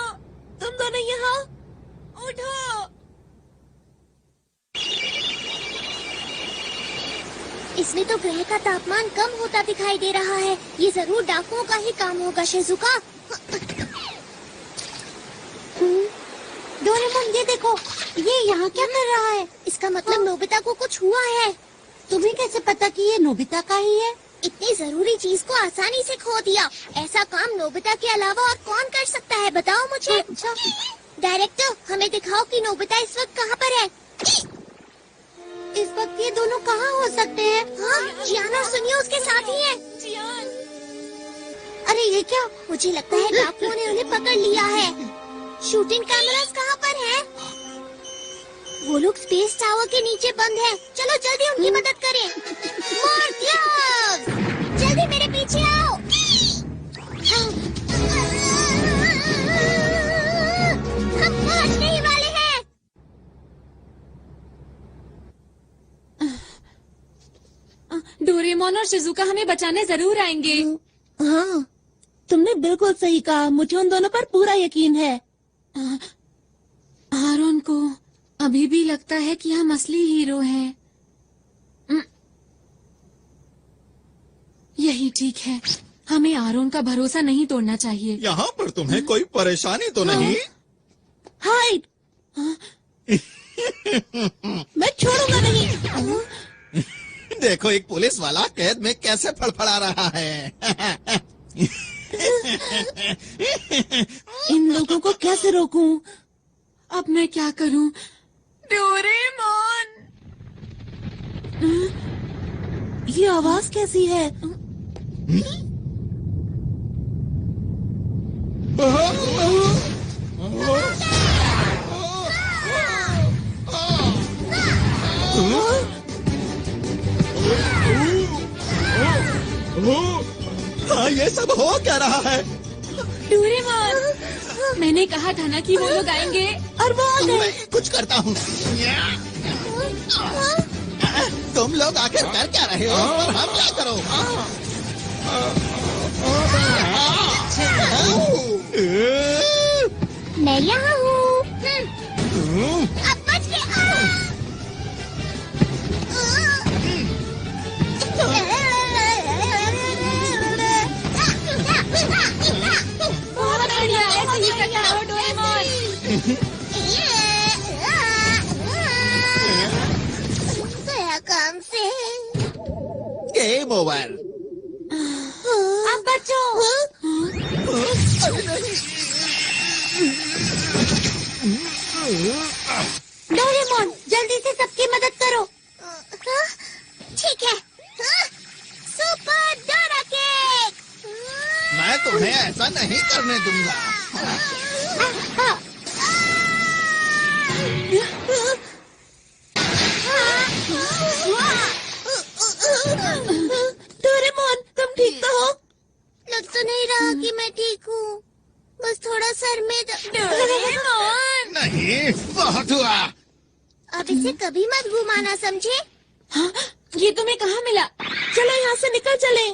तुम दोनों यहाँ उठो। इसमें तो ग्रह का तापमान कम होता दिखाई दे रहा है। ये जरूर डाकुओं का ही काम होगा शिजुका। डोरेमोन ये देखो, ये यहाँ क्या कर रहा है? इसका मतलब नोबिता को कुछ हुआ है। तुम्हें कैसे पता कि ये नोबिता का ही है? इतनी जरूरी चीज को आसानी से खो दिया। ऐसा काम नोबिता के अलावा और कौन कर सकता है, बताओ मुझे। डायरेक्टर, हमें दिखाओ कि नोबिता इस वक्त कहाँ पर है। इस वक्त ये दोनों कहाँ हो सकते हैं? हाँ, जियान और सुनियो उसके साथ ही हैं। जियान, अरे ये क्या? मुझे लगता है डाकुओं ने उन्हें पकड़ लिया है। शूटिंग कैमरास कहाँ पर है? वो लोग स्पेस टावर के नीचे बंद हैं। चलो जल्दी उनकी मदद करें। मोर्टियस, जल्दी मेरे पीछे आओ। हम पहुंचने ही वाले हैं। डोरेमोन और शिजुका हमें बचाने जरूर आएंगे। हाँ, तुमने बिल्कुल सही कहा। मुझे उन दोनों पर पूरा यकीन है। आरोन को अभी भी लगता है कि हम असली हीरो हैं। यही ठीक है। हमें आरोन का भरोसा नहीं तोड़ना चाहिए। यहाँ पर तुम्हें कोई परेशानी तो नहीं? हाइड, मैं छोड़ूंगा नहीं। देखो एक पुलिस वाला कैद में कैसे फड़फड़ा रहा है। इन लोगों को कैसे रोकूं? अब मैं क्या करूं? डोरेमोन, ये आवाज कैसी है? हाँ, ये सब हो क्या रहा है? डोरेमोन, मैंने कहा था ना कि वो लोग आएंगे। और वो आ गए। मैं कुछ करता हूँ। तुम लोग आखिर कर क्या रहे हो? और हम क्या करो? मैं यहाँ हूँ। अब बच के बहुत बढ़िया, ऐसे ही करना हो डोरेमोन। गया काम से। Game over. अब बचो। डोरेमोन, जल्दी से सबकी मदद करो। ठीक है। Super Dora cake. मैं तुम्हें ऐसा नहीं करने दूंगा। डोरेमोन, तुम ठीक तो हो? लग तो नहीं रहा कि मैं ठीक हूँ। बस थोड़ा सर में डोरेमोन, नहीं, बहुत हुआ। अब इसे कभी मत घुमाना, समझे? हाँ, ये तुम्हें कहाँ मिला? चलो यहाँ से निकल चले।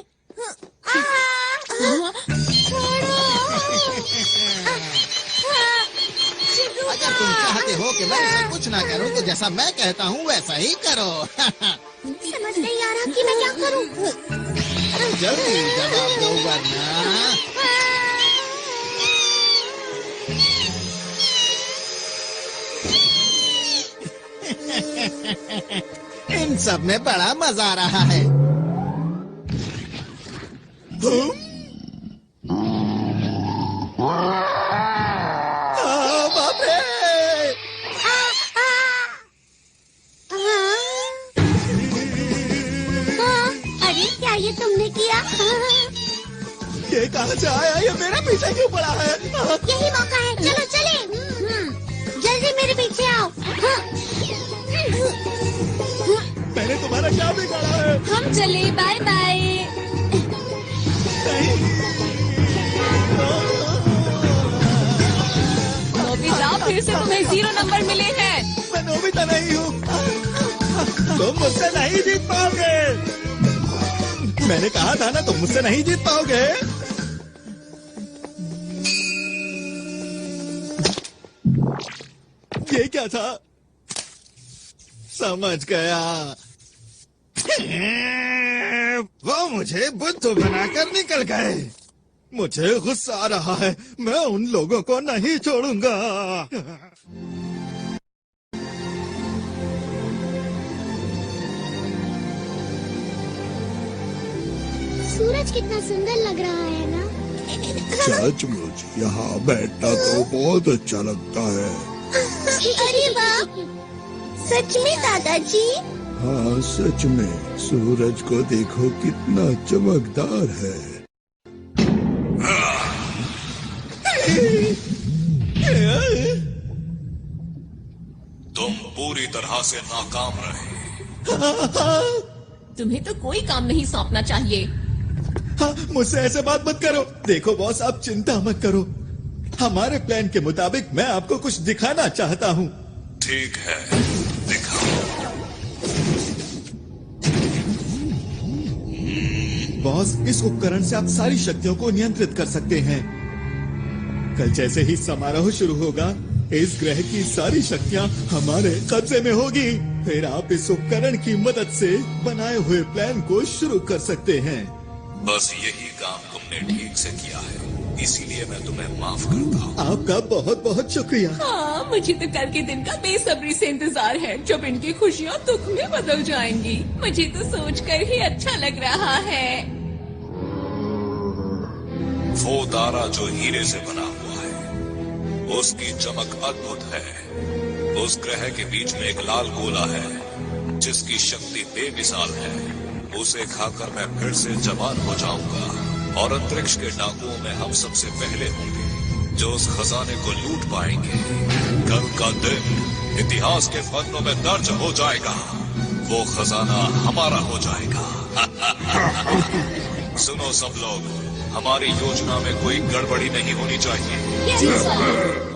अगर तुम चाहते हो कि मैं इसे कुछ ना करूं, तो जैसा मैं कहता हूँ वैसा ही करो। समझ नहीं आ रहा कि मैं क्या करूँ। जल्दी जवाब दो वरना। इन सब में बड़ा मजा आ रहा है। बाप रे! अरे क्या ये तुमने किया? ये कहाँ से आया? ये मेरे पीछे क्यों पड़ा है? यही मौका है, चलो चले। जल्दी मेरे पीछे आओ। मैंने तुम्हारा क्या बिगाड़ा है? हम चले, बाय बाय। नोबिता, फिर से तुम्हें 0 नंबर मिले हैं। मैं नोबिता नहीं हूँ। तुम मुझसे नहीं जीत पाओगे। मैंने कहा था ना, तुम मुझसे नहीं जीत पाओगे। क्या था? समझ गया। वो मुझे बुद्धू बनाकर निकल गए। मुझे गुस्सा आ रहा है। मैं उन लोगों को नहीं छोड़ूंगा। सूरज कितना सुंदर लग रहा है ना? सचमुच यहाँ बैठना तो बहुत अच्छा लगता है। अरे वाह, सच में दादाजी? हाँ सच में, सूरज को देखो कितना चमकदार है। तुम पूरी तरह से नाकाम रहे। तुम्हें तो कोई काम नहीं सौंपना चाहिए। हाँ, मुझसे ऐसे बात मत करो। देखो बॉस, आप चिंता मत करो। हमारे प्लान के मुताबिक मैं आपको कुछ दिखाना चाहता हूँ। ठीक है, दिखाओ। बॉस, इस उपकरण से आप सारी शक्तियों को नियंत्रित कर सकते हैं। कल जैसे ही समारोह शुरू होगा, इस ग्रह की सारी शक्तियाँ हमारे कब्जे में होगी। फिर आप इस उपकरण की मदद से बनाए हुए प्लान को शुरू कर सकते हैं। बस यही काम तुमने ठीक से किया है, इसीलिए मैं तुम्हें माफ करता हूँ। आपका बहुत बहुत शुक्रिया। हाँ, मुझे तो कल के दिन का बेसब्री से इंतजार है, जब इनकी खुशियाँ दुख में बदल जाएंगी। मुझे तो सोचकर ही अच्छा लग रहा है। वो तारा जो हीरे से बना हुआ है, उसकी चमक अद्भुत है। उस ग्रह के बीच में एक लाल गोला है, जिसकी शक्ति बेमिसाल है। उसे खाकर मैं फिर से जवान हो जाऊंगा और अंतरिक्ष के डाकुओं में हम सबसे पहले होंगे जो उस खजाने को लूट पाएंगे। कल का दिन इतिहास के पन्नों में दर्ज हो जाएगा। वो खजाना हमारा हो जाएगा। सुनो सब लोग, हमारी योजना में कोई गड़बड़ी नहीं होनी चाहिए।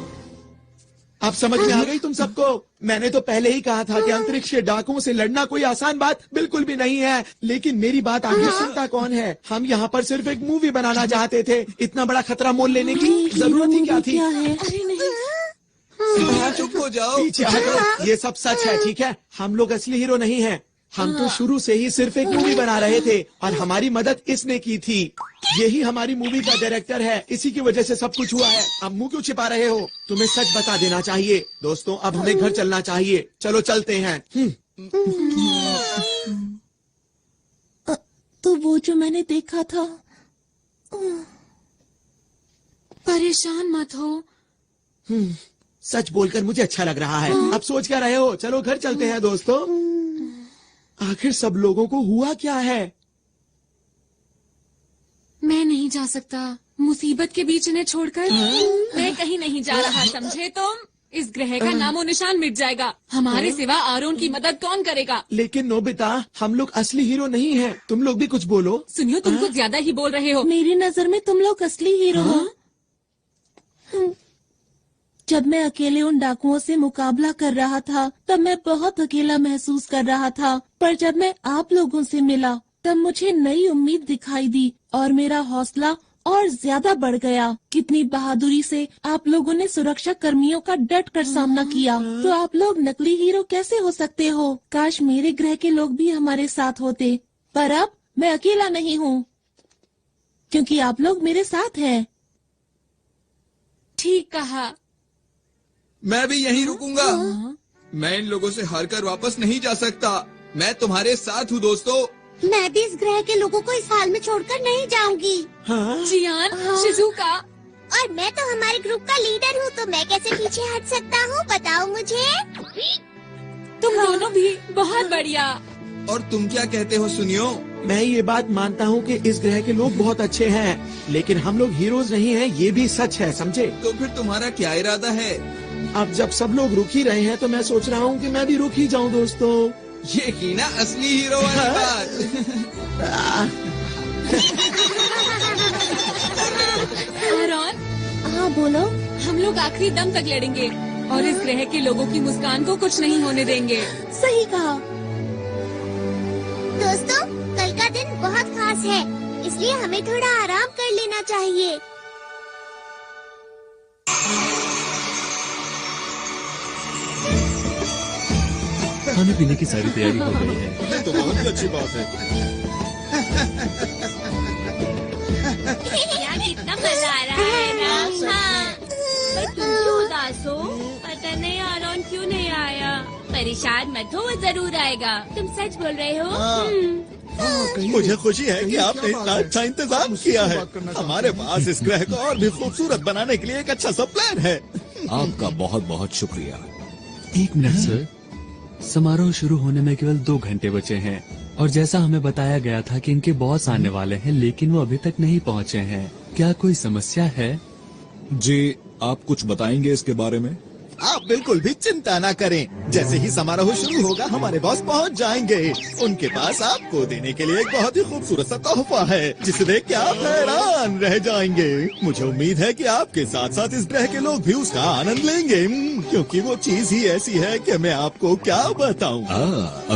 अब समझ में आ गई तुम सबको? मैंने तो पहले ही कहा था कि अंतरिक्ष के डाकुओं से लड़ना कोई आसान बात बिल्कुल भी नहीं है। लेकिन मेरी बात आखिर सुनता कौन है? हम यहाँ पर सिर्फ एक मूवी बनाना चाहते थे। इतना बड़ा खतरा मोल लेने की जरूरत ही क्या थी? अरे नहीं, चुप हो जाओ। पीछे हटो। ये सब सच है, ठीक है? हम लोग असली हीरो नहीं हैं। हम तो शुरू से ही सिर्फ एक मूवी बना रहे थे और हमारी मदद इसने की थी। यही हमारी मूवी का डायरेक्टर है, इसी की वजह से सब कुछ हुआ है। अब मुंह क्यों छिपा रहे हो? तुम्हें सच बता देना चाहिए। दोस्तों, अब हमें घर चलना चाहिए। चलो चलते हैं। तो वो जो मैंने देखा था। परेशान मत हो। सच बोलकर मुझे अच्छा लग रहा है। अब सोच क्या रहे हो? चलो घर चलते हैं दोस्तों। आखिर सब लोगों को हुआ क्या है? मैं नहीं जा सकता। मुसीबत के बीच इन्हें छोड़कर मैं कहीं नहीं जा रहा, समझे तुम? इस ग्रह का नामो निशान मिट जाएगा। हमारे सिवा आरोन की मदद कौन करेगा? लेकिन नोबिता, हम लोग असली हीरो नहीं हैं। तुम लोग भी कुछ बोलो। सुनियो, तुम कुछ ज्यादा ही बोल रहे हो। मेरी नजर में तुम लोग असली हीरो हो। जब मैं अकेले उन डाकुओं से मुकाबला कर रहा था, तब मैं बहुत अकेला महसूस कर रहा था। पर जब मैं आप लोगों से मिला, तब मुझे नई उम्मीद दिखाई दी और मेरा हौसला और ज्यादा बढ़ गया। कितनी बहादुरी से आप लोगों ने सुरक्षा कर्मियों का डट कर सामना किया। तो आप लोग नकली हीरो कैसे हो सकते हो? काश मेरे ग्रह के लोग भी हमारे साथ होते। पर अब मैं अकेला नहीं हूँ, क्योंकि आप लोग मेरे साथ हैं। ठीक कहा। मैं भी यहीं रुकूंगा। मैं इन लोगों से हारकर वापस नहीं जा सकता। मैं तुम्हारे साथ हूँ दोस्तों। मैं भी इस ग्रह के लोगों को इस हाल में छोड़कर नहीं जाऊंगी। जियान, शिजुका। और मैं तो हमारे ग्रुप का लीडर हूँ, तो मैं कैसे पीछे हट सकता हूँ? बताओ मुझे। तुम दोनों भी बहुत बढ़िया। और तुम क्या कहते हो सुनियो? मैं ये बात मानता हूँ कि इस ग्रह के लोग बहुत अच्छे हैं, लेकिन हम लोग हीरोज नहीं हैं, ये भी सच है, समझे? तो फिर तुम्हारा क्या इरादा है? अब जब सब लोग रुक ही रहे हैं, तो मैं सोच रहा हूँ कि मैं भी रुक ही जाऊँ दोस्तों। ये की ना असली हीरो वाली बात। आरोन, हाँ बोलो। हम लोग आखिरी दम तक लड़ेंगे और इस ग्रह के लोगों की मुस्कान को कुछ नहीं होने देंगे। सही कहा। दोस्तों, कल का दिन बहुत खास है, इसलिए हमें थोड़ा आराम कर लेना चाहिए। खाने पीने की सारी तैयारी हो गई है। ये तो बहुत ही अच्छी बात है। यार कितना मजा आ रहा है ना। हाँ। पर तुम क्यों उदास हो? पता नहीं आरोन क्यों नहीं आया। परेशान मत हो, वो जरूर आएगा। तुम सच बोल रहे हो? मुझे खुशी है कि आपने इतना अच्छा इंतजाम किया है। हमारे पास इस ग्रह को और भी खूबसूरत बनाने के लिए एक अच्छा सा प्लान है। आपका बहुत बहुत शुक्रिया। 1 मिनट सर, समारोह शुरू होने में केवल 2 घंटे बचे हैं और जैसा हमें बताया गया था कि इनके बॉस आने वाले हैं, लेकिन वो अभी तक नहीं पहुंचे हैं। क्या कोई समस्या है? जी, आप कुछ बताएंगे इसके बारे में? आप बिल्कुल भी चिंता ना करें। जैसे ही समारोह शुरू होगा हमारे बॉस पहुंच जाएंगे। उनके पास आपको देने के लिए एक बहुत ही खूबसूरत सा तोहफा है जिसे देख के आप हैरान रह जाएंगे। मुझे उम्मीद है कि आपके साथ साथ इस ग्रह के लोग भी उसका आनंद लेंगे, क्योंकि वो चीज ही ऐसी है कि मैं आपको क्या बताऊं।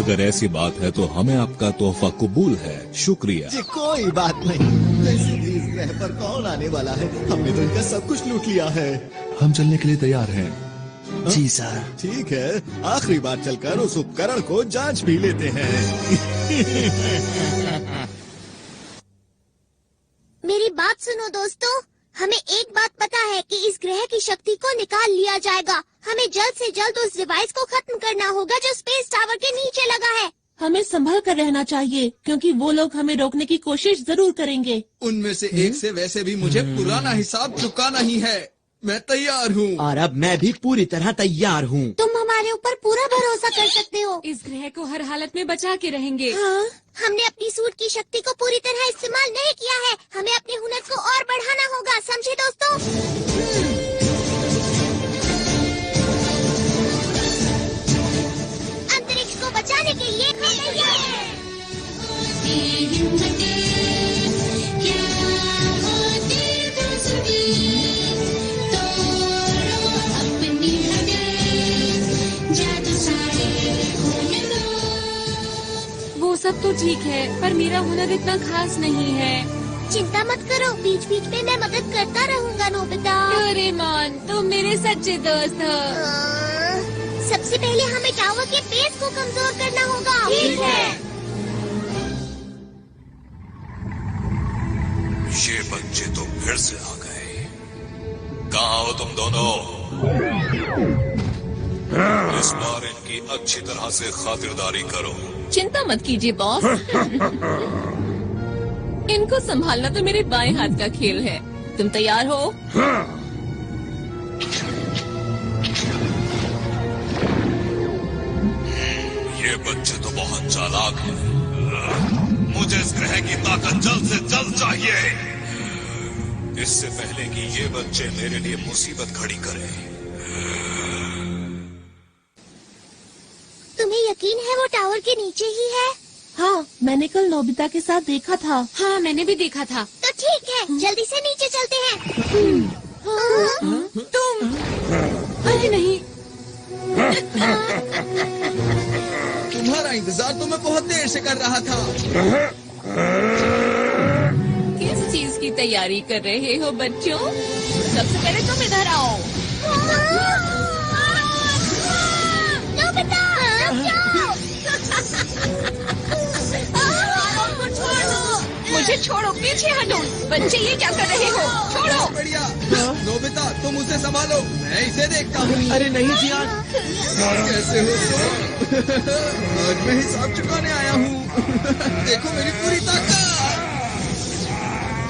अगर ऐसी बात है तो हमें आपका तोहफा कबूल है। शुक्रिया जी कोई बात नहीं। वैसे भी इस ग्रह पर कौन आने वाला है? हमने तो इनका सब कुछ लूट लिया है। हम चलने के लिए तैयार हैं। जी सर। ठीक है, आखिरी बार चलकर उस उपकरण को जांच भी लेते हैं। मेरी बात सुनो दोस्तों, हमें एक बात पता है कि इस ग्रह की शक्ति को निकाल लिया जाएगा। हमें जल्द से जल्द उस डिवाइस को खत्म करना होगा जो स्पेस टावर के नीचे लगा है। हमें संभल कर रहना चाहिए क्योंकि वो लोग हमें रोकने की कोशिश जरूर करेंगे। उनमें से एक से वैसे भी मुझे पुराना हिसाब चुकाना ही है। मैं तैयार हूँ। और अब मैं भी पूरी तरह तैयार हूँ। तुम हमारे ऊपर पूरा भरोसा कर सकते हो। इस ग्रह को हर हालत में बचा के रहेंगे। हाँ, हमने अपनी सूट की शक्ति को पूरी तरह इस्तेमाल नहीं किया है। हमें अपने हुनर को और बढ़ाना होगा, समझे दोस्तों? अंतरिक्ष को बचाने के लिए हम तैयार हैं। वो सब तो ठीक है, पर मेरा हुनर इतना खास नहीं है। चिंता मत करो, बीच बीच में मैं मदद करता रहूंगा नोबिता। डोरेमोन, तुम मेरे सच्चे दोस्त हो। सबसे पहले हमें टावर के बेस को कमजोर करना होगा। ठीक है। ये बच्चे तो फिर से आ गए। कहाँ हो तुम दोनों? इस बार इनकी अच्छी तरह से खातिरदारी करो। चिंता मत कीजिए बॉस। इनको संभालना तो मेरे बाएं हाथ का खेल है। तुम तैयार हो? ये बच्चे तो बहुत चालाक हैं। मुझे इस ग्रह की ताकत जल्द से जल्द चाहिए, इससे पहले कि ये बच्चे मेरे लिए मुसीबत खड़ी करें। तुम्हें यकीन है वो टावर के नीचे ही है? हाँ, मैंने कल नोबिता के साथ देखा था। हाँ, मैंने भी देखा था। तो ठीक है, जल्दी से नीचे चलते हैं। तुम? अरे नहीं। तुम्हारा इंतजार तो मैं बहुत देर से कर रहा था। किस चीज की तैयारी कर रहे हो बच्चों? सबसे पहले तुम इधर आओ। नोबिता, मुझे छोड़ो, पीछे हटो। बच्चे ये क्या कर रहे हो? छोड़ो। बढ़िया। नोबिता, तुम उसे संभालो, मैं इसे देखता हूँ। अरे नहीं जियान। कैसे हो तुम? आज मैं हिसाब चुकाने आया हूँ। देखो मेरी पूरी ताकत।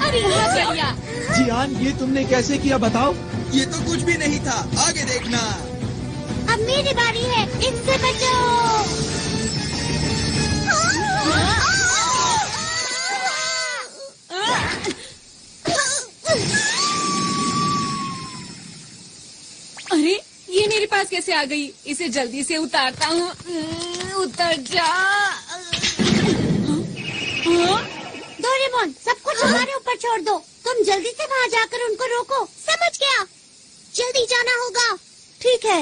अरे ये बढ़िया। जियान, ये तुमने कैसे किया बताओ? ये तो कुछ भी नहीं था, आगे देखना। अब मेरी बारी है, इनसे बचो। अरे ये मेरे पास कैसे आ गई? इसे जल्दी से उतारता हूँ। उतर जा। डोरेमोन, सब कुछ हमारे ऊपर छोड़ दो। तुम जल्दी से वहाँ जाकर उनको रोको। समझ गया? जल्दी जाना होगा। ठीक है।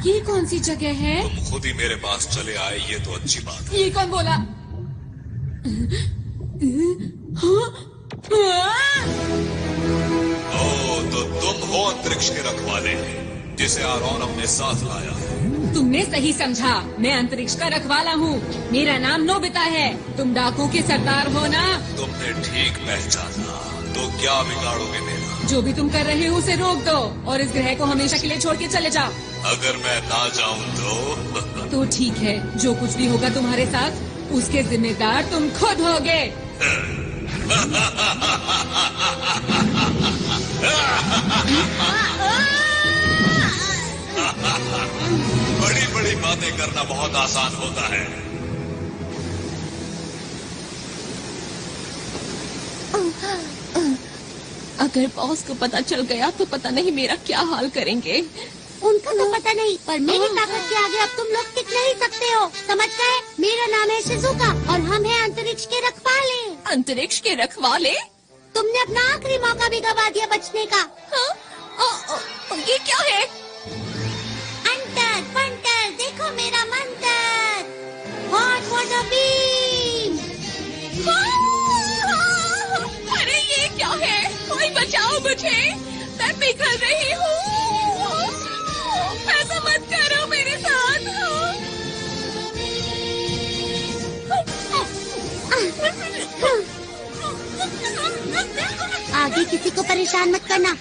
ये कौन सी जगह है? तुम खुद ही मेरे पास चले आए, ये तो अच्छी बात है। ये कौन बोला? ओ, तो तुम हो अंतरिक्ष के रखवाले। जिसे आरॉन अपने साथ लाया है। तुमने सही समझा, मैं अंतरिक्ष का रखवाला हूँ। मेरा नाम नोबिता है। तुम डाकुओं के सरदार हो ना? तुमने ठीक पहचाना। तो क्या बिगाड़ोगे मेरा? जो भी तुम कर रहे हो उसे रोक दो और इस ग्रह को हमेशा के लिए छोड़ के चले जाओ। अगर मैं ना जाऊँ तो ठीक है, जो कुछ भी होगा तुम्हारे साथ उसके जिम्मेदार तुम खुद होगे। बड़ी बड़ी बातें करना बहुत आसान होता है। अगर बॉस को पता चल गया तो पता नहीं मेरा क्या हाल करेंगे। उनको तो पता नहीं, पर मेरी ताकत के आगे अब तुम लोग टिक नहीं सकते हो, समझ गए? मेरा नाम है शिजुका और हम हैं अंतरिक्ष के रखवाले। अंतरिक्ष के रखवाले? तुमने अपना आखिरी मौका भी गवा दिया बचने का। ये क्या है? अंतर पंटर, देखो मेरा मंत्र, हॉट वाटर बीम। अरे ये क्या है? कोई बचाओ मुझे, मैं पिघल रही हूँ। ऐसा मत करो मेरे साथ। आगे किसी को परेशान मत करना।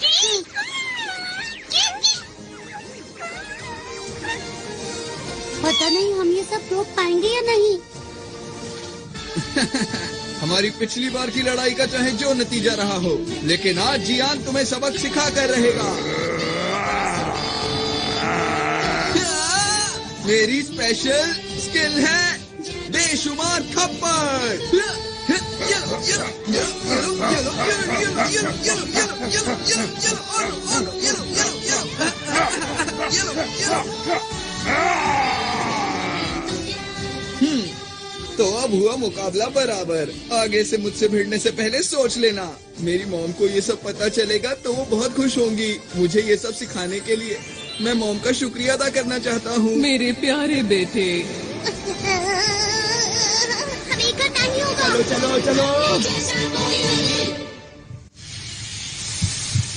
पता नहीं हम ये सब रोक पाएंगे या नहीं। हमारी पिछली बार की लड़ाई का चाहे जो नतीजा रहा हो, लेकिन आज जियान तुम्हें सबक सिखा कर रहेगा। मेरी स्पेशल स्किल है बेशुमार थप्पड़। तो अब हुआ मुकाबला बराबर। आगे से मुझसे भिड़ने से पहले सोच लेना। मेरी मॉम को ये सब पता चलेगा तो वो बहुत खुश होंगी। मुझे ये सब सिखाने के लिए मैं मॉम का शुक्रिया अदा करना चाहता हूँ। मेरे प्यारे बेटे। हमें करना ही होगा। चलो चलो चलो।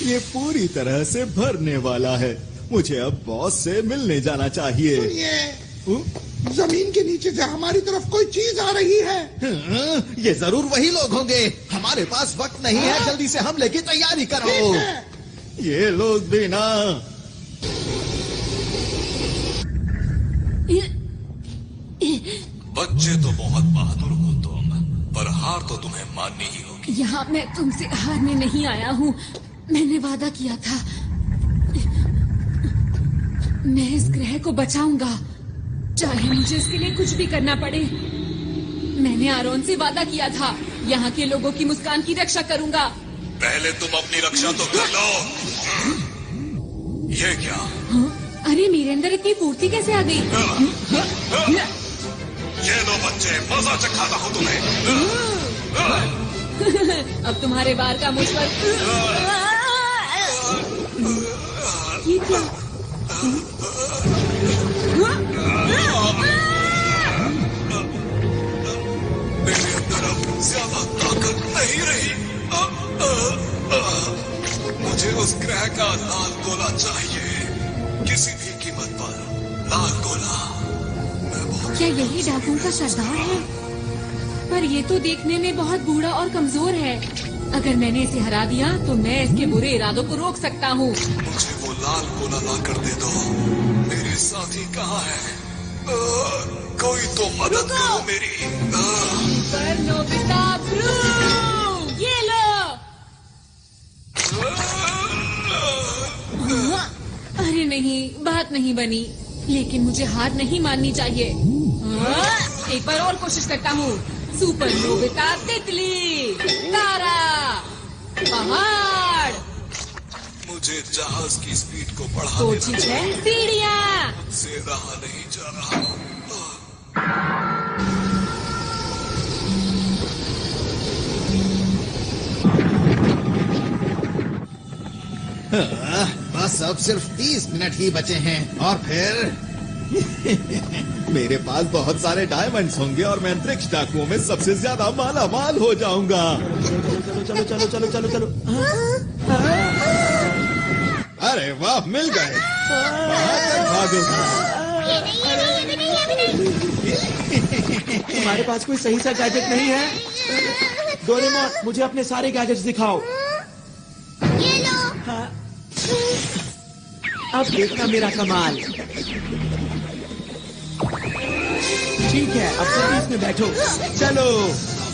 ये पूरी तरह से भरने वाला है। मुझे अब बॉस से मिलने जाना चाहिए। जमीन के नीचे से हमारी तरफ कोई चीज आ रही है। ये जरूर वही लोग होंगे। हमारे पास वक्त नहीं है, जल्दी से हमले की तैयारी करो। ये लोग भी ना। बच्चे तो बहुत बहादुर हो तुम, पर हार तो तुम्हें माननी ही होगी। यहाँ मैं तुमसे हारने नहीं आया हूँ। मैंने वादा किया था, मैं इस ग्रह को बचाऊंगा, चाहे मुझे इसके लिए कुछ भी करना पड़े। मैंने आरोन से वादा किया था, यहाँ के लोगों की मुस्कान की रक्षा करूंगा। पहले तुम अपनी रक्षा तो कर लो। ये क्या? अरे मेरे अंदर इतनी फुर्ती कैसे आ गई? ये लो बच्चे, मजा चखाता हूँ तुम्हें। अब तुम्हारे बार का मुझ पर। ये क्या? मेरे अंदर अब ज्यादा ताकत नहीं रही। मुझे उस ग्रह का लाल गोला चाहिए, किसी भी कीमत पर लाल गोला। क्या यही डाकुओं का सरदार है? पर ये तो देखने में बहुत बूढ़ा और कमजोर है। अगर मैंने इसे हरा दिया तो मैं इसके बुरे इरादों को रोक सकता हूँ। मुझे वो लाल गोला ला कर दे दो। मेरे साथी कहाँ है? कोई तो मदद करो मेरी। पर नोबिता ब्रू, ये लो। अरे नहीं, बात नहीं बनी, लेकिन मुझे हार नहीं माननी चाहिए। एक बार और कोशिश करता हूँ। सुपर नोबिता तितली, तारा, पहाड़। मुझे जहाज की स्पीड को बढ़ाने तो ठीक है, सीढ़ियाँ। से रहा नहीं जा रहा। बस अब सिर्फ 30 मिनट ही बचे हैं और फिर मेरे पास बहुत सारे डायमंड्स होंगे और मैं अंतरिक्ष डाकुओं में सबसे ज्यादा माला माल हो जाऊंगा। चलो चलो चलो चलो चलो चलो। अरे वाह, मिल गए। ये नहीं, ये नहीं, ये भी नहीं, ये भी नहीं। तुम्हारे पास कोई सही सा गैजेट नहीं है? डोरेमोन, मुझे अपने सारे गैजेट्स दिखाओ। ये लो। हाँ। अब देखना मेरा कमाल। ठीक है, अब जल्दी इसमें बैठो। चलो।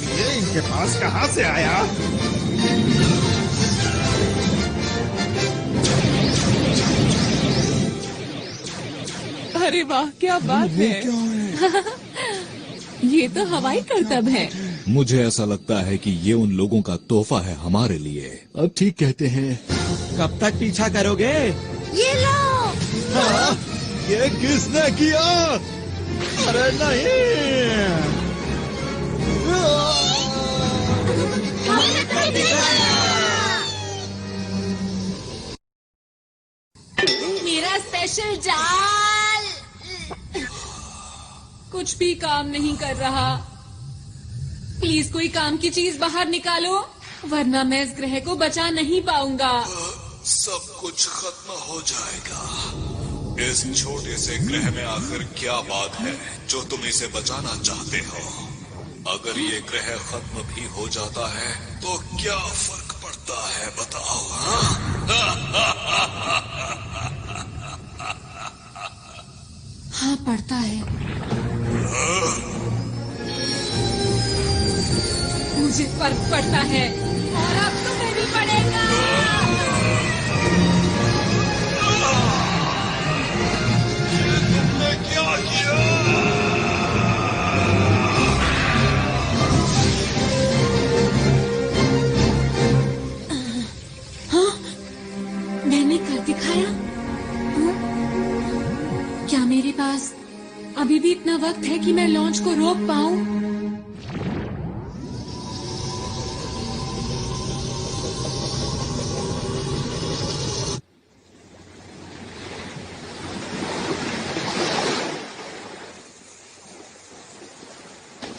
ये इनके पास कहाँ से आया? अरे वाह, क्या बात है। ये तो हवाई करतब है। मुझे ऐसा लगता है कि ये उन लोगों का तोहफा है हमारे लिए। अब ठीक कहते हैं। कब तक पीछा करोगे? ये लो। हाँ, ये किसने किया? अरे नहीं। मेरा स्पेशल जाल कुछ भी काम नहीं कर रहा। प्लीज कोई काम की चीज बाहर निकालो, वरना मैं इस ग्रह को बचा नहीं पाऊंगा। सब कुछ खत्म हो जाएगा। इस छोटे से ग्रह में आखिर क्या बात है जो तुम इसे बचाना चाहते हो? अगर ये ग्रह खत्म भी हो जाता है तो क्या फर्क पड़ता है, बताओ? हाँ, पड़ता है। मुझे फर्क पड़ता है और अब तुम्हें भी पड़ेगा। तुमने क्या किया? हाँ, मैंने कर दिखाया। क्या मेरे पास अभी भी इतना वक्त है कि मैं लॉन्च को रोक पाऊं?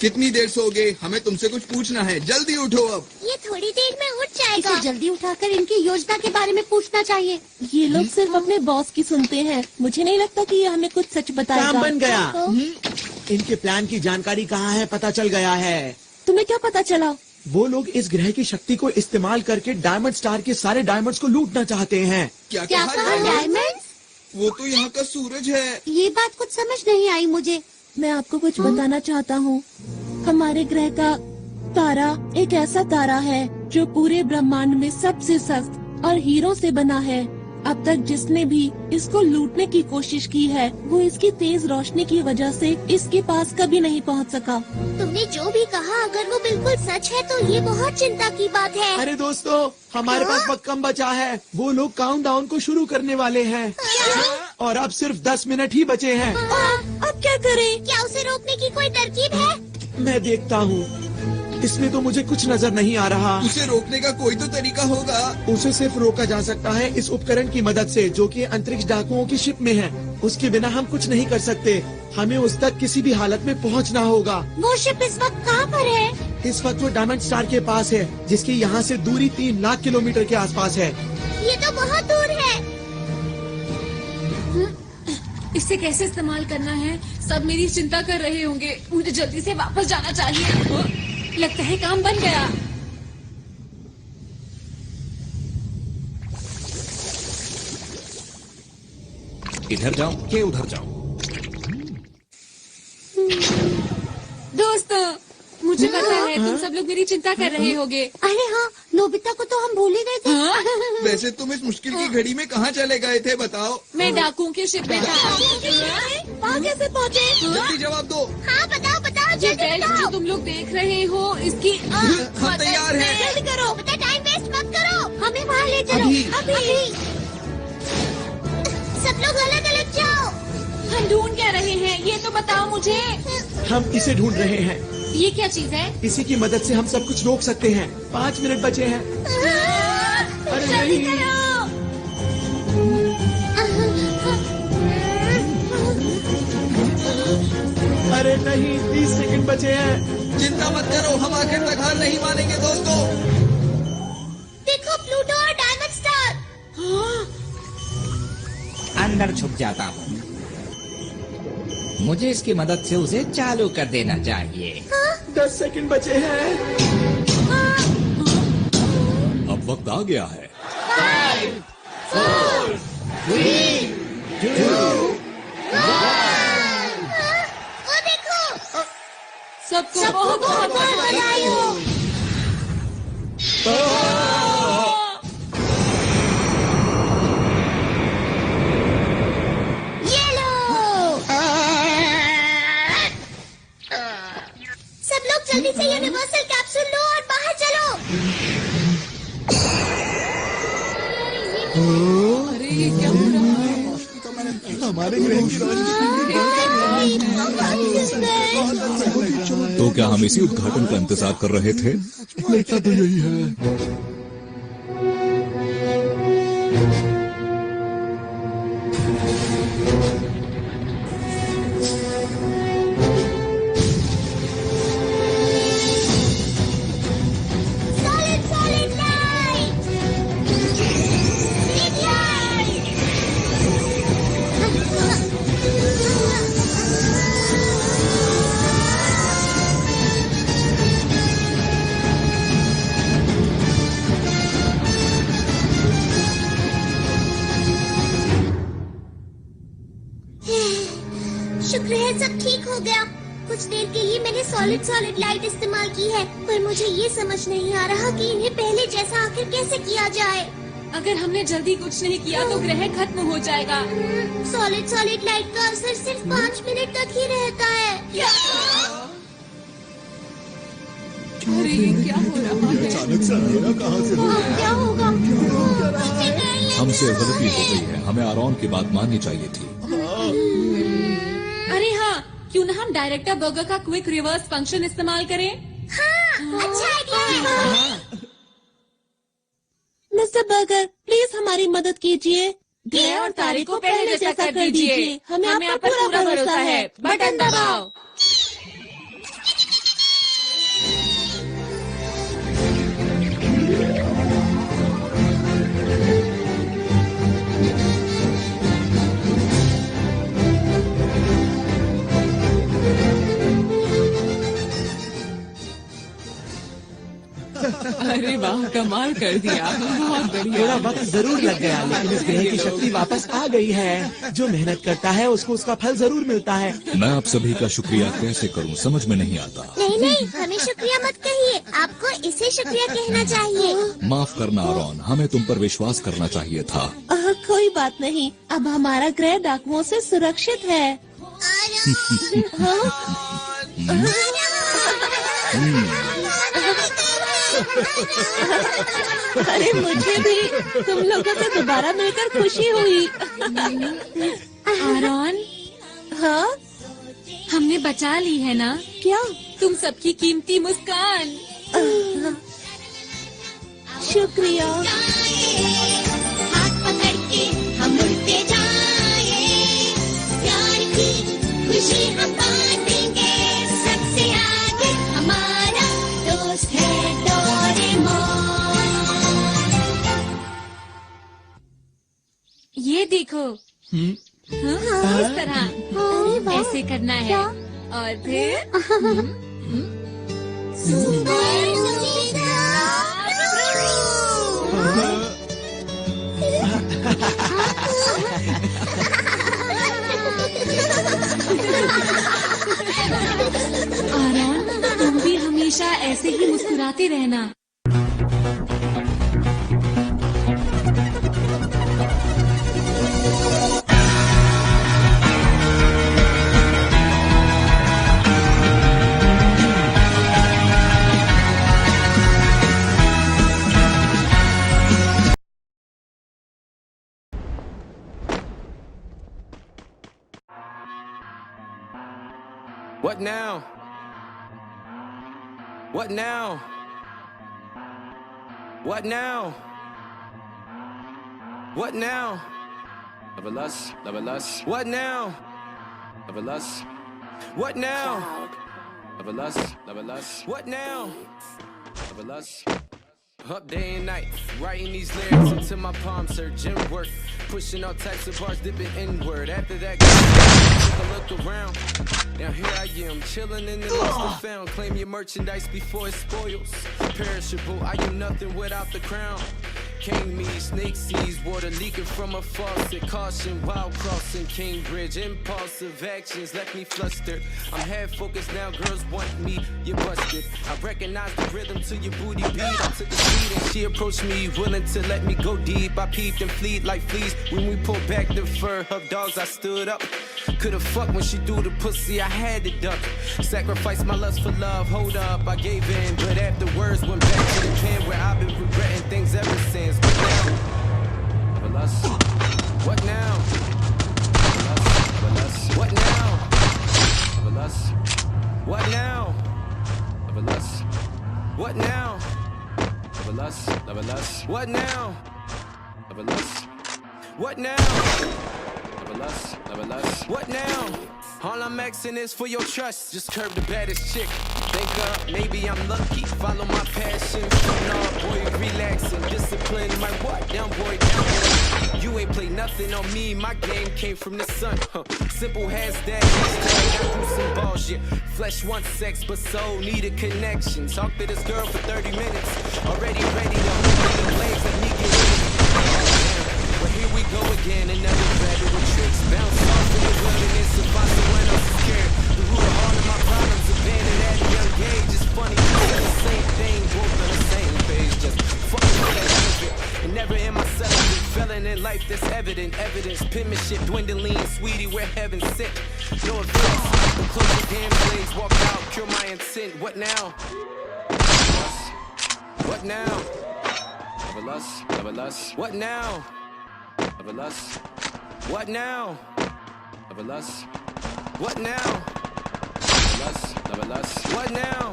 कितनी देर सोगे? हमें तुमसे कुछ पूछना है, जल्दी उठो अब। ये थोड़ी देर में उठ जाएगा। इसे जल्दी उठाकर इनकी योजना के बारे में पूछना चाहिए। ये लोग सिर्फ अपने बॉस की सुनते हैं। मुझे नहीं लगता कि ये हमें कुछ सच बताएगा। काम बन गया। इनके प्लान की जानकारी कहाँ है, पता चल गया है। तुम्हें क्या पता चला? वो लोग इस ग्रह की शक्ति को इस्तेमाल करके डायमंड स्टार के सारे डायमंड्स को लूटना चाहते हैं। क्या क्या कहा? डायमंड्स? वो तो यहाँ का सूरज है। ये बात कुछ समझ नहीं आई मुझे। मैं आपको कुछ बताना चाहता हूँ। हमारे ग्रह का तारा एक ऐसा तारा है जो पूरे ब्रह्मांड में सबसे सख्त और हीरो से बना है। अब तक जिसने भी इसको लूटने की कोशिश की है वो इसकी तेज रोशनी की वजह से इसके पास कभी नहीं पहुंच सका। तुमने जो भी कहा अगर वो बिल्कुल सच है तो ये बहुत चिंता की बात है। अरे दोस्तों, हमारे पास वक्त कम बचा है। वो लोग काउंटडाउन को शुरू करने वाले हैं और अब सिर्फ 10 मिनट ही बचे हैं। अब क्या करें? क्या उसे रोकने की कोई तरकीब है? मैं देखता हूँ। इसमें तो मुझे कुछ नजर नहीं आ रहा। उसे रोकने का कोई तो तरीका होगा। उसे सिर्फ रोका जा सकता है इस उपकरण की मदद से जो कि अंतरिक्ष डाकुओं की शिप में है। उसके बिना हम कुछ नहीं कर सकते। हमें उस तक किसी भी हालत में पहुंचना होगा। वो शिप इस वक्त कहाँ पर है? इस वक्त वो डायमंड स्टार के पास है, जिसकी यहाँ से दूरी 3 लाख किलोमीटर के आसपास है। ये तो बहुत दूर है। इसे कैसे इस्तेमाल करना है, सब मेरी चिंता कर रहे होंगे। मुझे जल्दी से वापस जाना चाहिए। लगता है काम बन गया। इधर जाओ के उधर जाओ। दोस्तों, मुझे पता है तुम सब लोग मेरी चिंता कर रहे होगे। अरे हाँ, नोबिता को तो हम भूल ही गए थे। वैसे तुम इस मुश्किल की घड़ी में कहाँ चले गए थे, बताओ? मैं डाकुओं के शिप में था। वहाँ कैसे पहुँचे? जल्दी जवाब दो। हाँ बताओ बताओ, ये जल्दी बेल्ट बताओ। जो तुम लोग देख रहे हो इसकी हम तैयार हैं। जल्दी करो, बेटा टाइम वेस्ट मत करो। हमें वहाँ ले चलो अभी। अभी। सब लोग अलग अलग जाओ। हम ढूंढ क्या रहे हैं, ये तो बताओ मुझे। हम इसे ढूंढ रहे हैं। ये क्या चीज है? इसी की मदद से हम सब कुछ रोक सकते हैं। 5 मिनट बचे हैं। अरे जल्दी नहीं। करो। अरे नहीं, 30 सेकंड बचे हैं। चिंता मत करो, हम आखिर तक हार नहीं मानेंगे दोस्तों। देखो प्लूटो और डायमंड स्टार। अंदर छुप जाता हूँ। मुझे इसकी मदद से उसे चालू कर देना चाहिए। 10 सेकंड बचे हैं। अब वक्त आ गया है। 5, 4, 3, 2, 1। वो देखो, सबको बहुत बहुत बधाई हो। ये लो। सब लोग जल्दी से यूनिवर्सल कैप्सूल लो और बाहर चलो। अरे ये क्या हो रहा है? हमारे ग्रह की तो क्या हम इसी उद्घाटन का इंतजार कर रहे थे? लगता तो यही है। Solid light. Big light. शुक्र है सब ठीक हो गया। कुछ देर के लिए मैंने सॉलिड लाइट इस्तेमाल की है, पर मुझे ये समझ नहीं आ रहा कि इन्हें पहले जैसा आखिर कैसे किया जाए। अगर हमने जल्दी कुछ नहीं किया तो ग्रह खत्म हो जाएगा। सॉलिड लाइट का असर सिर्फ 5 मिनट तक ही रहता है। अरे ये क्या हो रहा है? अचानक से अंधेरा कहाँ से हो गया? क्या होगा? हमसे गलती हो गई है, हमें आरोन की बात माननी चाहिए थी। अरे हाँ, क्यों ना हम डायरेक्टर बर्गर का क्विक रिवर्स फंक्शन इस्तेमाल करें? हाँ, अच्छा आइडिया है। मिस्टर बर्गर, प्लीज हमारी मदद कीजिए। ग्रह और तारे को पहले जैसा कर दीजिए। हमें आप पर पूरा भरोसा है। बटन दबाओ। अरे वाह, कमाल कर दिया, बहुत बढ़िया। थोड़ा वक्त जरूर लग गया, लेकिन इस ग्रह की शक्ति वापस आ गई है। जो मेहनत करता है उसको उसका फल जरूर मिलता है। मैं आप सभी का शुक्रिया कैसे करूं, समझ में नहीं आता। नहीं, हमें शुक्रिया मत कहिए, आपको इसे शुक्रिया कहना चाहिए। माफ करना आरोन, हमें तुम पर विश्वास करना चाहिए था। कोई बात नहीं, अब हमारा ग्रह डाकुओं से सुरक्षित है। अरे मुझे भी तुम लोगों से दोबारा मिलकर खुशी हुई। आरोन, हाँ, हमने बचा ली है ना? क्या? तुम सबकी कीमती मुस्कान। शुक्रिया। हाथ पकड़ के हम उड़ते जाए, प्यार की खुशी हम बांटेंगे। सबसे आगे हमारा दोस्त है डोरेमोन। ये देखो, हाँ, इस तरह ऐसे करना है और फिर आरोन, तुम भी हमेशा ऐसे ही मुस्कुराते रहना। What now? What now? What now? What now? Level us, level us. What now? Level us. What now? Level us, level us. What now? Level us. Up day and night, writing these lyrics until my palms hurt. Gym work, pushing all types of bars, dipping inward. After that, take a look around. Now here I am, chilling in the lost and found. Claim your merchandise before it spoils. Perishable, I am nothing without the crown. King me, snake sees, water leaking from a faucet. Caution, wild crossing, Cambridge. Impulsive actions left me flustered. I'm head focused now, girls want me, you busted. I recognize the rhythm to your booty beat. I took a seat and she approached me, willing to let me go deep. I peeped and fleed like fleas. When we pulled back the fur of dogs, I stood up. Could've fucked when she threw the pussy, I had to duck. Sacrificed my lust for love, hold up, I gave in. But afterwards went back to the pen where I've been regretting things ever since. What now? Of a lust. What now? Of a lust. What now? Of a lust. What now? Of a lust. What now? Of a lust. Of a lust. What now? Of a lust. What now? Never less. What now? All I'm asking is for your trust. Just curb the baddest chick. Think maybe I'm lucky. Follow my passion. No, boy, relaxing. Discipline my what? Down boy, down boy. You ain't play nothing on me. My game came from the sun. Simple has that. I do some balls, yeah. Flesh wants sex, but soul need a connection. Talk to this girl for 30 minutes. Already ready to open the legs. Let me get in. Well, here we go again, another battle with tricks. Bounce off in the wilderness, survive the when I'm scared. The root of all of my problems, abandoned at a young age. It's funny, we said the same thing, both on the same page. Just fucking with that benefit. And never in my celibate, felon in life that's evident. Evidence, penmanship, dwindling, sweetie, where heaven sit. No offense, but close the damn blades, walk out, cure my intent. What now? What now? Never lust, never lust. What now? Of a lust. What now? Of a lust. What now? Of a lust. Of a lust. What now?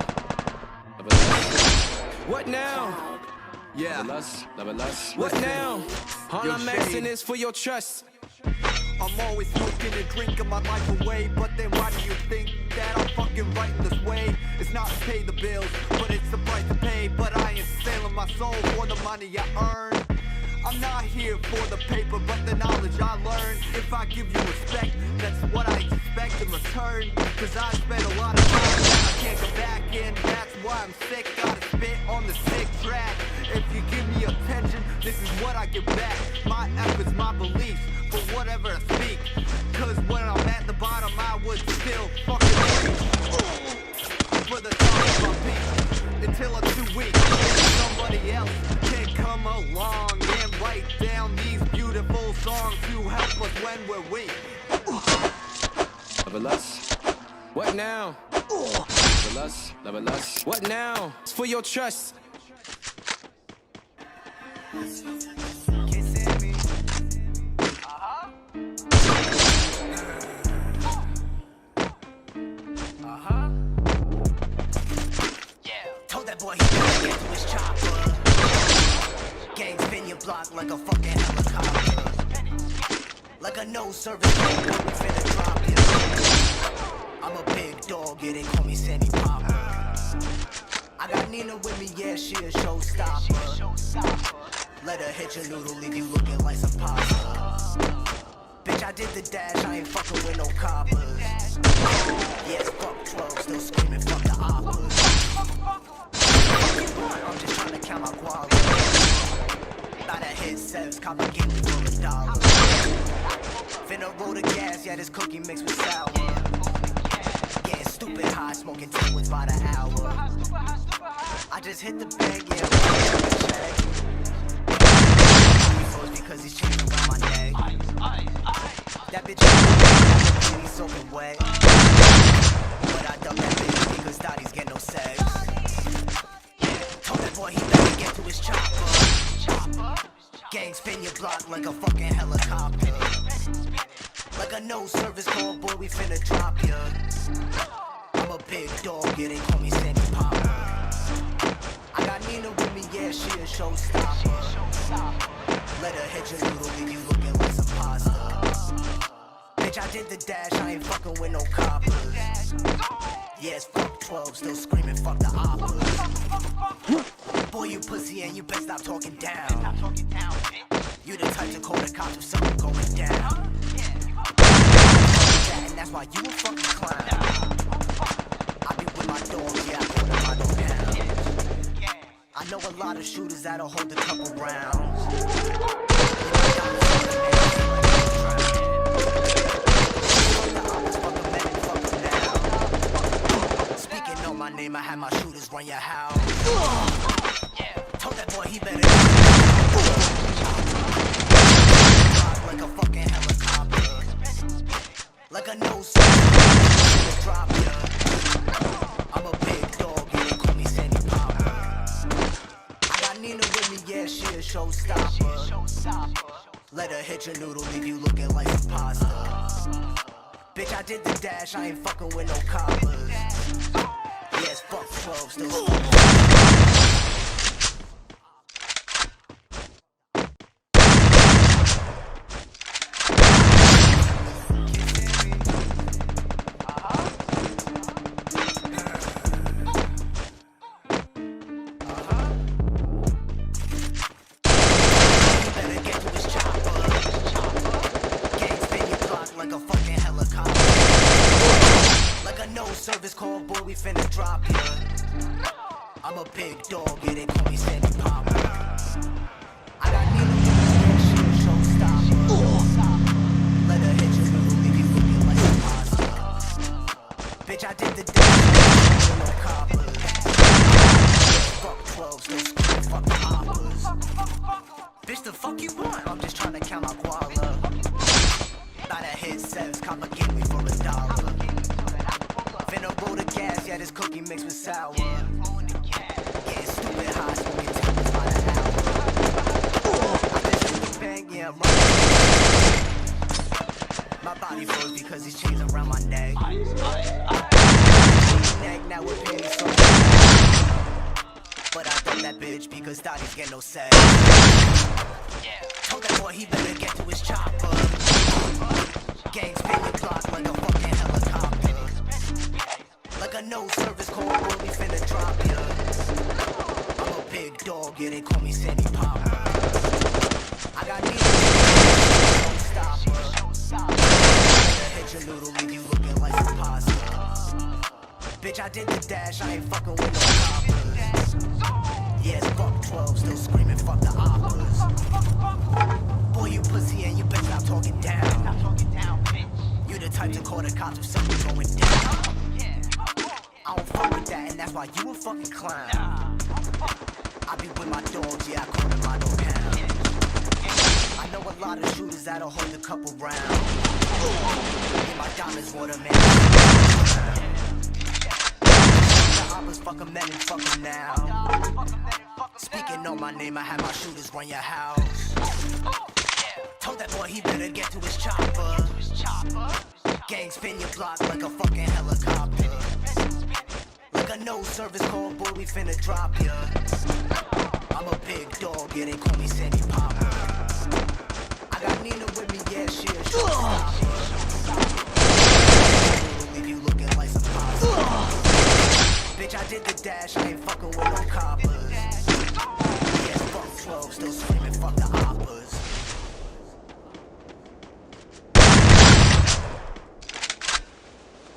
Of a lust. What now? Yeah. Of a lust. Of a lust. What now? All I'm asking is for your trust. I'm always smoking and drinking my life away. But then why do you think that I'm fucking writing this way? It's not to pay the bills, but it's the price to pay. But I ain't selling my soul for the money I earn. I'm not here for the paper, but the knowledge I learned. If I give you respect, that's what I expect in return. Cause I spent a lot of time that I can't go back in. That's why I'm sick, gotta spit on the sick track. If you give me attention, this is what I get back. My efforts, my beliefs, for whatever I speak. Cause when I'm at the bottom, I would still fucking reach for the top of my peak. Until I'm too weak, somebody else can come along and write down these beautiful songs to help us when we're weak. Of a lust. What now? Of a lust. Of a lust. What now? It's for your trust. Told that boy he better get to his chopper. Gang spin your block like a fucking helicopter. Like a no-service road, we finna drop you. I'm a big dog, yeah, they call me Sandy Popper. I got Nina with me, yeah, she a showstopper. Let her hit your noodle, leave you looking like some pasta. Bitch, I did the dash, I ain't fucking with no coppers. Yes, fuck 12, still screaming, fuck the oppas. I'm just trying to count my guala. About to hit sevs, cop a game for $1. Finna roll the gas, yeah, this cookie mixed with sour. Getting stupid high, smoking 2 ones by the hour. I just hit the bank, yeah, because he's changing around my neck. That bitch he's soaking wet. But I dump that bitch because daddies get no sex. Told that boy he better get to his chopper. Gang spin your block like a fucking helicopter. Like a no-service call, boy, we finna drop ya. I'm a big dog, yeah, they call me Sandy Popper. I got Nina with me, yeah, she a showstopper. Let her hit your noodle, leave you looking like some pasta. Bitch, I did the dash, I ain't fucking with no coppers. Yes, fuck 12, still screaming, fuck the oppas. Boy, you pussy and you best stop talking down. You the type to call the cops if something going down. And that's why you a fucking clown. I be with my dogs, yeah, I call them my dog pound. I know a lot of shooters that'll hold a couple rounds. Speaking on my name, I had my shooters run your house. Told that boy he better like a fucking helicopter, like a nose drop ya. I'm a big dog, you can call me Sandy Popper. I got Nina with me, yeah, she a showstopper. Let her hit your noodle, leave you looking like some pasta. Bitch, I did the dash, I ain't fucking with no coppers. Yes, fuck 12, still service call, boy, we finna drop ya. I'm a big dog, yeah, they call me Sandy Popper. I got Nina, she a showstopper. Let her hit your little, leave you looking like a pasta. Bitch, I did the dash, no coppers. Fuck 12, still screaming, fuck the hoppers. Bitch, the fuck you want? I'm just trying to count my guala. Thought I hit sevs, copper give me for $1. Finna roll the gas, yeah, this cookie mixed with sour. Getting stupid high, smoking tables by the hour. I've been shooting bang, yeah, I'm running. My body froze because these chains around my neck. Neck, now we're penny so. But I dumped that bitch because thotties get no sex. Told that boy he better get to his chopper. Gang spin your block like a fucking helicopter. Like a no service call, boy, we finna drop ya. I'm a big dog, yeah, they call me Sandy Popper. I got Nina, showstopper. Hit your noodle, leave you looking like some pasta. Bitch, I did the dash, I ain't fucking with no coppers. Yes, fuck 12, still screaming, fuck the oppas. Boy, you pussy and you better stop talking down. You the type to call the cops if something going down. I don't fuck with that, and that's why you a fucking clown. I be with my dogs, yeah, I call them my dog pound. I know a lot of shooters that'll hold a couple rounds. Yeah, my diamonds waterman. The hoppers fuck 'em then and fuck 'em now. Speaking on my name, I had my shooters run your house. Told that boy he better get to his chopper. Gang spin your block like a fucking helicopter. Like a no service call, boy, we finna drop ya. I'm a big dog, yeah, they call me Sandy Popper. I got Nina with me, yeah, she a showstopper. Leave you looking like some pasta. Bitch, I did the dash, I ain't fucking with no coppers. Yes, fuck 12, still screaming, fuck the oppas.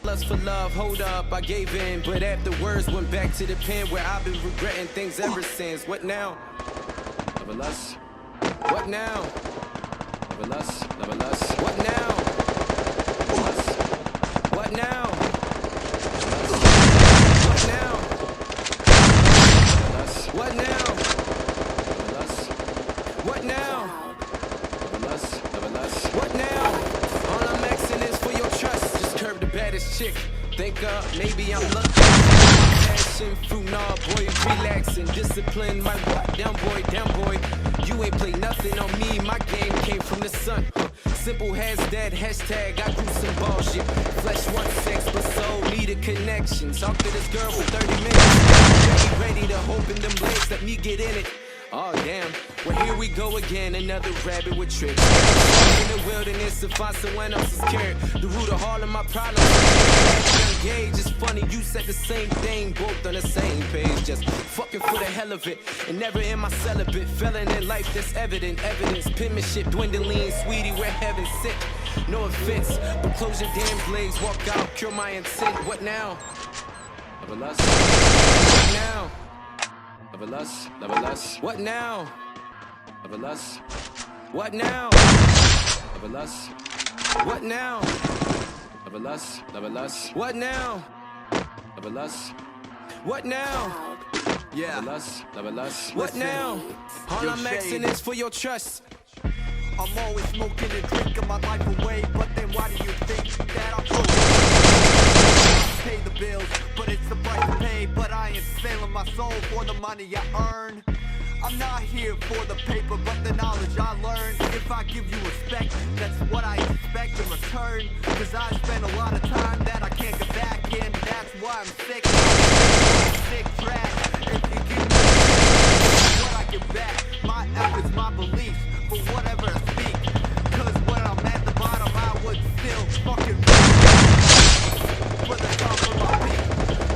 Lust for love, hold up, I gave in. But afterwards went back to the pen where I've been regretting things ever since. What now? Never lust. What now? Never lust, never lust. What now? Never lust. What now? What now? Never lust. What now? Never lust. What now? Never lust, never lust. What now? All I'm asking is for your trust. Curve the baddest chick. Think maybe I'm lucky. Passion fruit, nah, boy, relaxing. Discipline, my walk down, boy. You ain't play nothing on me. My game came from the sun. Simple has that hashtag. I grew some bullshit. Flesh wants sex, but soul need a connection. Talk to this girl for 30 minutes. Ready to open them legs. Let me get in it. Oh damn, well here we go again, another rabbit with tricks. In the wilderness to find someone else's care. The root of all of my problems. Young gauge, it's funny you said the same thing, both on the same page. Just fucking for the hell of it. And never am I celibate. Felon in life, that's evident. Evidence, penmanship, dwindling. Sweetie, we're heaven sick. No offense, but close your damn blades. Walk out, cure my intent. What now? Love a lust. What now? Love a lust. Love a lust. What now? Love a lust. What now? Love a lust. What now? Love a lust. Love a lust. What now? Love a lust. What now? Yeah. Love a lust. Love a lust. What now? All I'm asking is for your trust. I'm always smoking and drinking my life away, but then why do you think that I'm so pay the bills, but it's the price to pay, but I ain't selling my soul for the money I earn. I'm not here for the paper, but the knowledge I learned. If I give you respect, that's what I expect in return. Cause I spend a lot of time that I can't get back in. That's why I'm sick. Sick track. If you give me what I get back, my efforts, my beliefs, for whatever I speak. Cause when I'm at the bottom, I would still fucking for the top of my peak.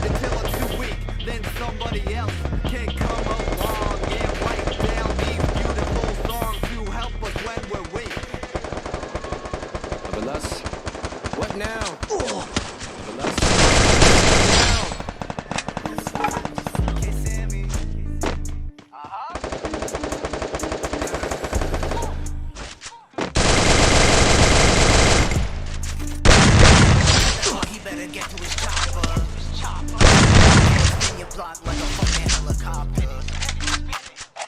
Until I'm too weak, then somebody else can come along and write down these beautiful songs to help us when we're weak. Love a lust. What now? Love a lust.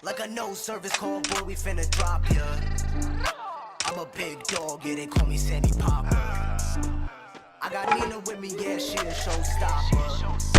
Like a no service call, boy, we finna drop ya. I'm a big dog, yeah, they call me Sandy Popper. I got Nina with me, yeah, she a showstopper.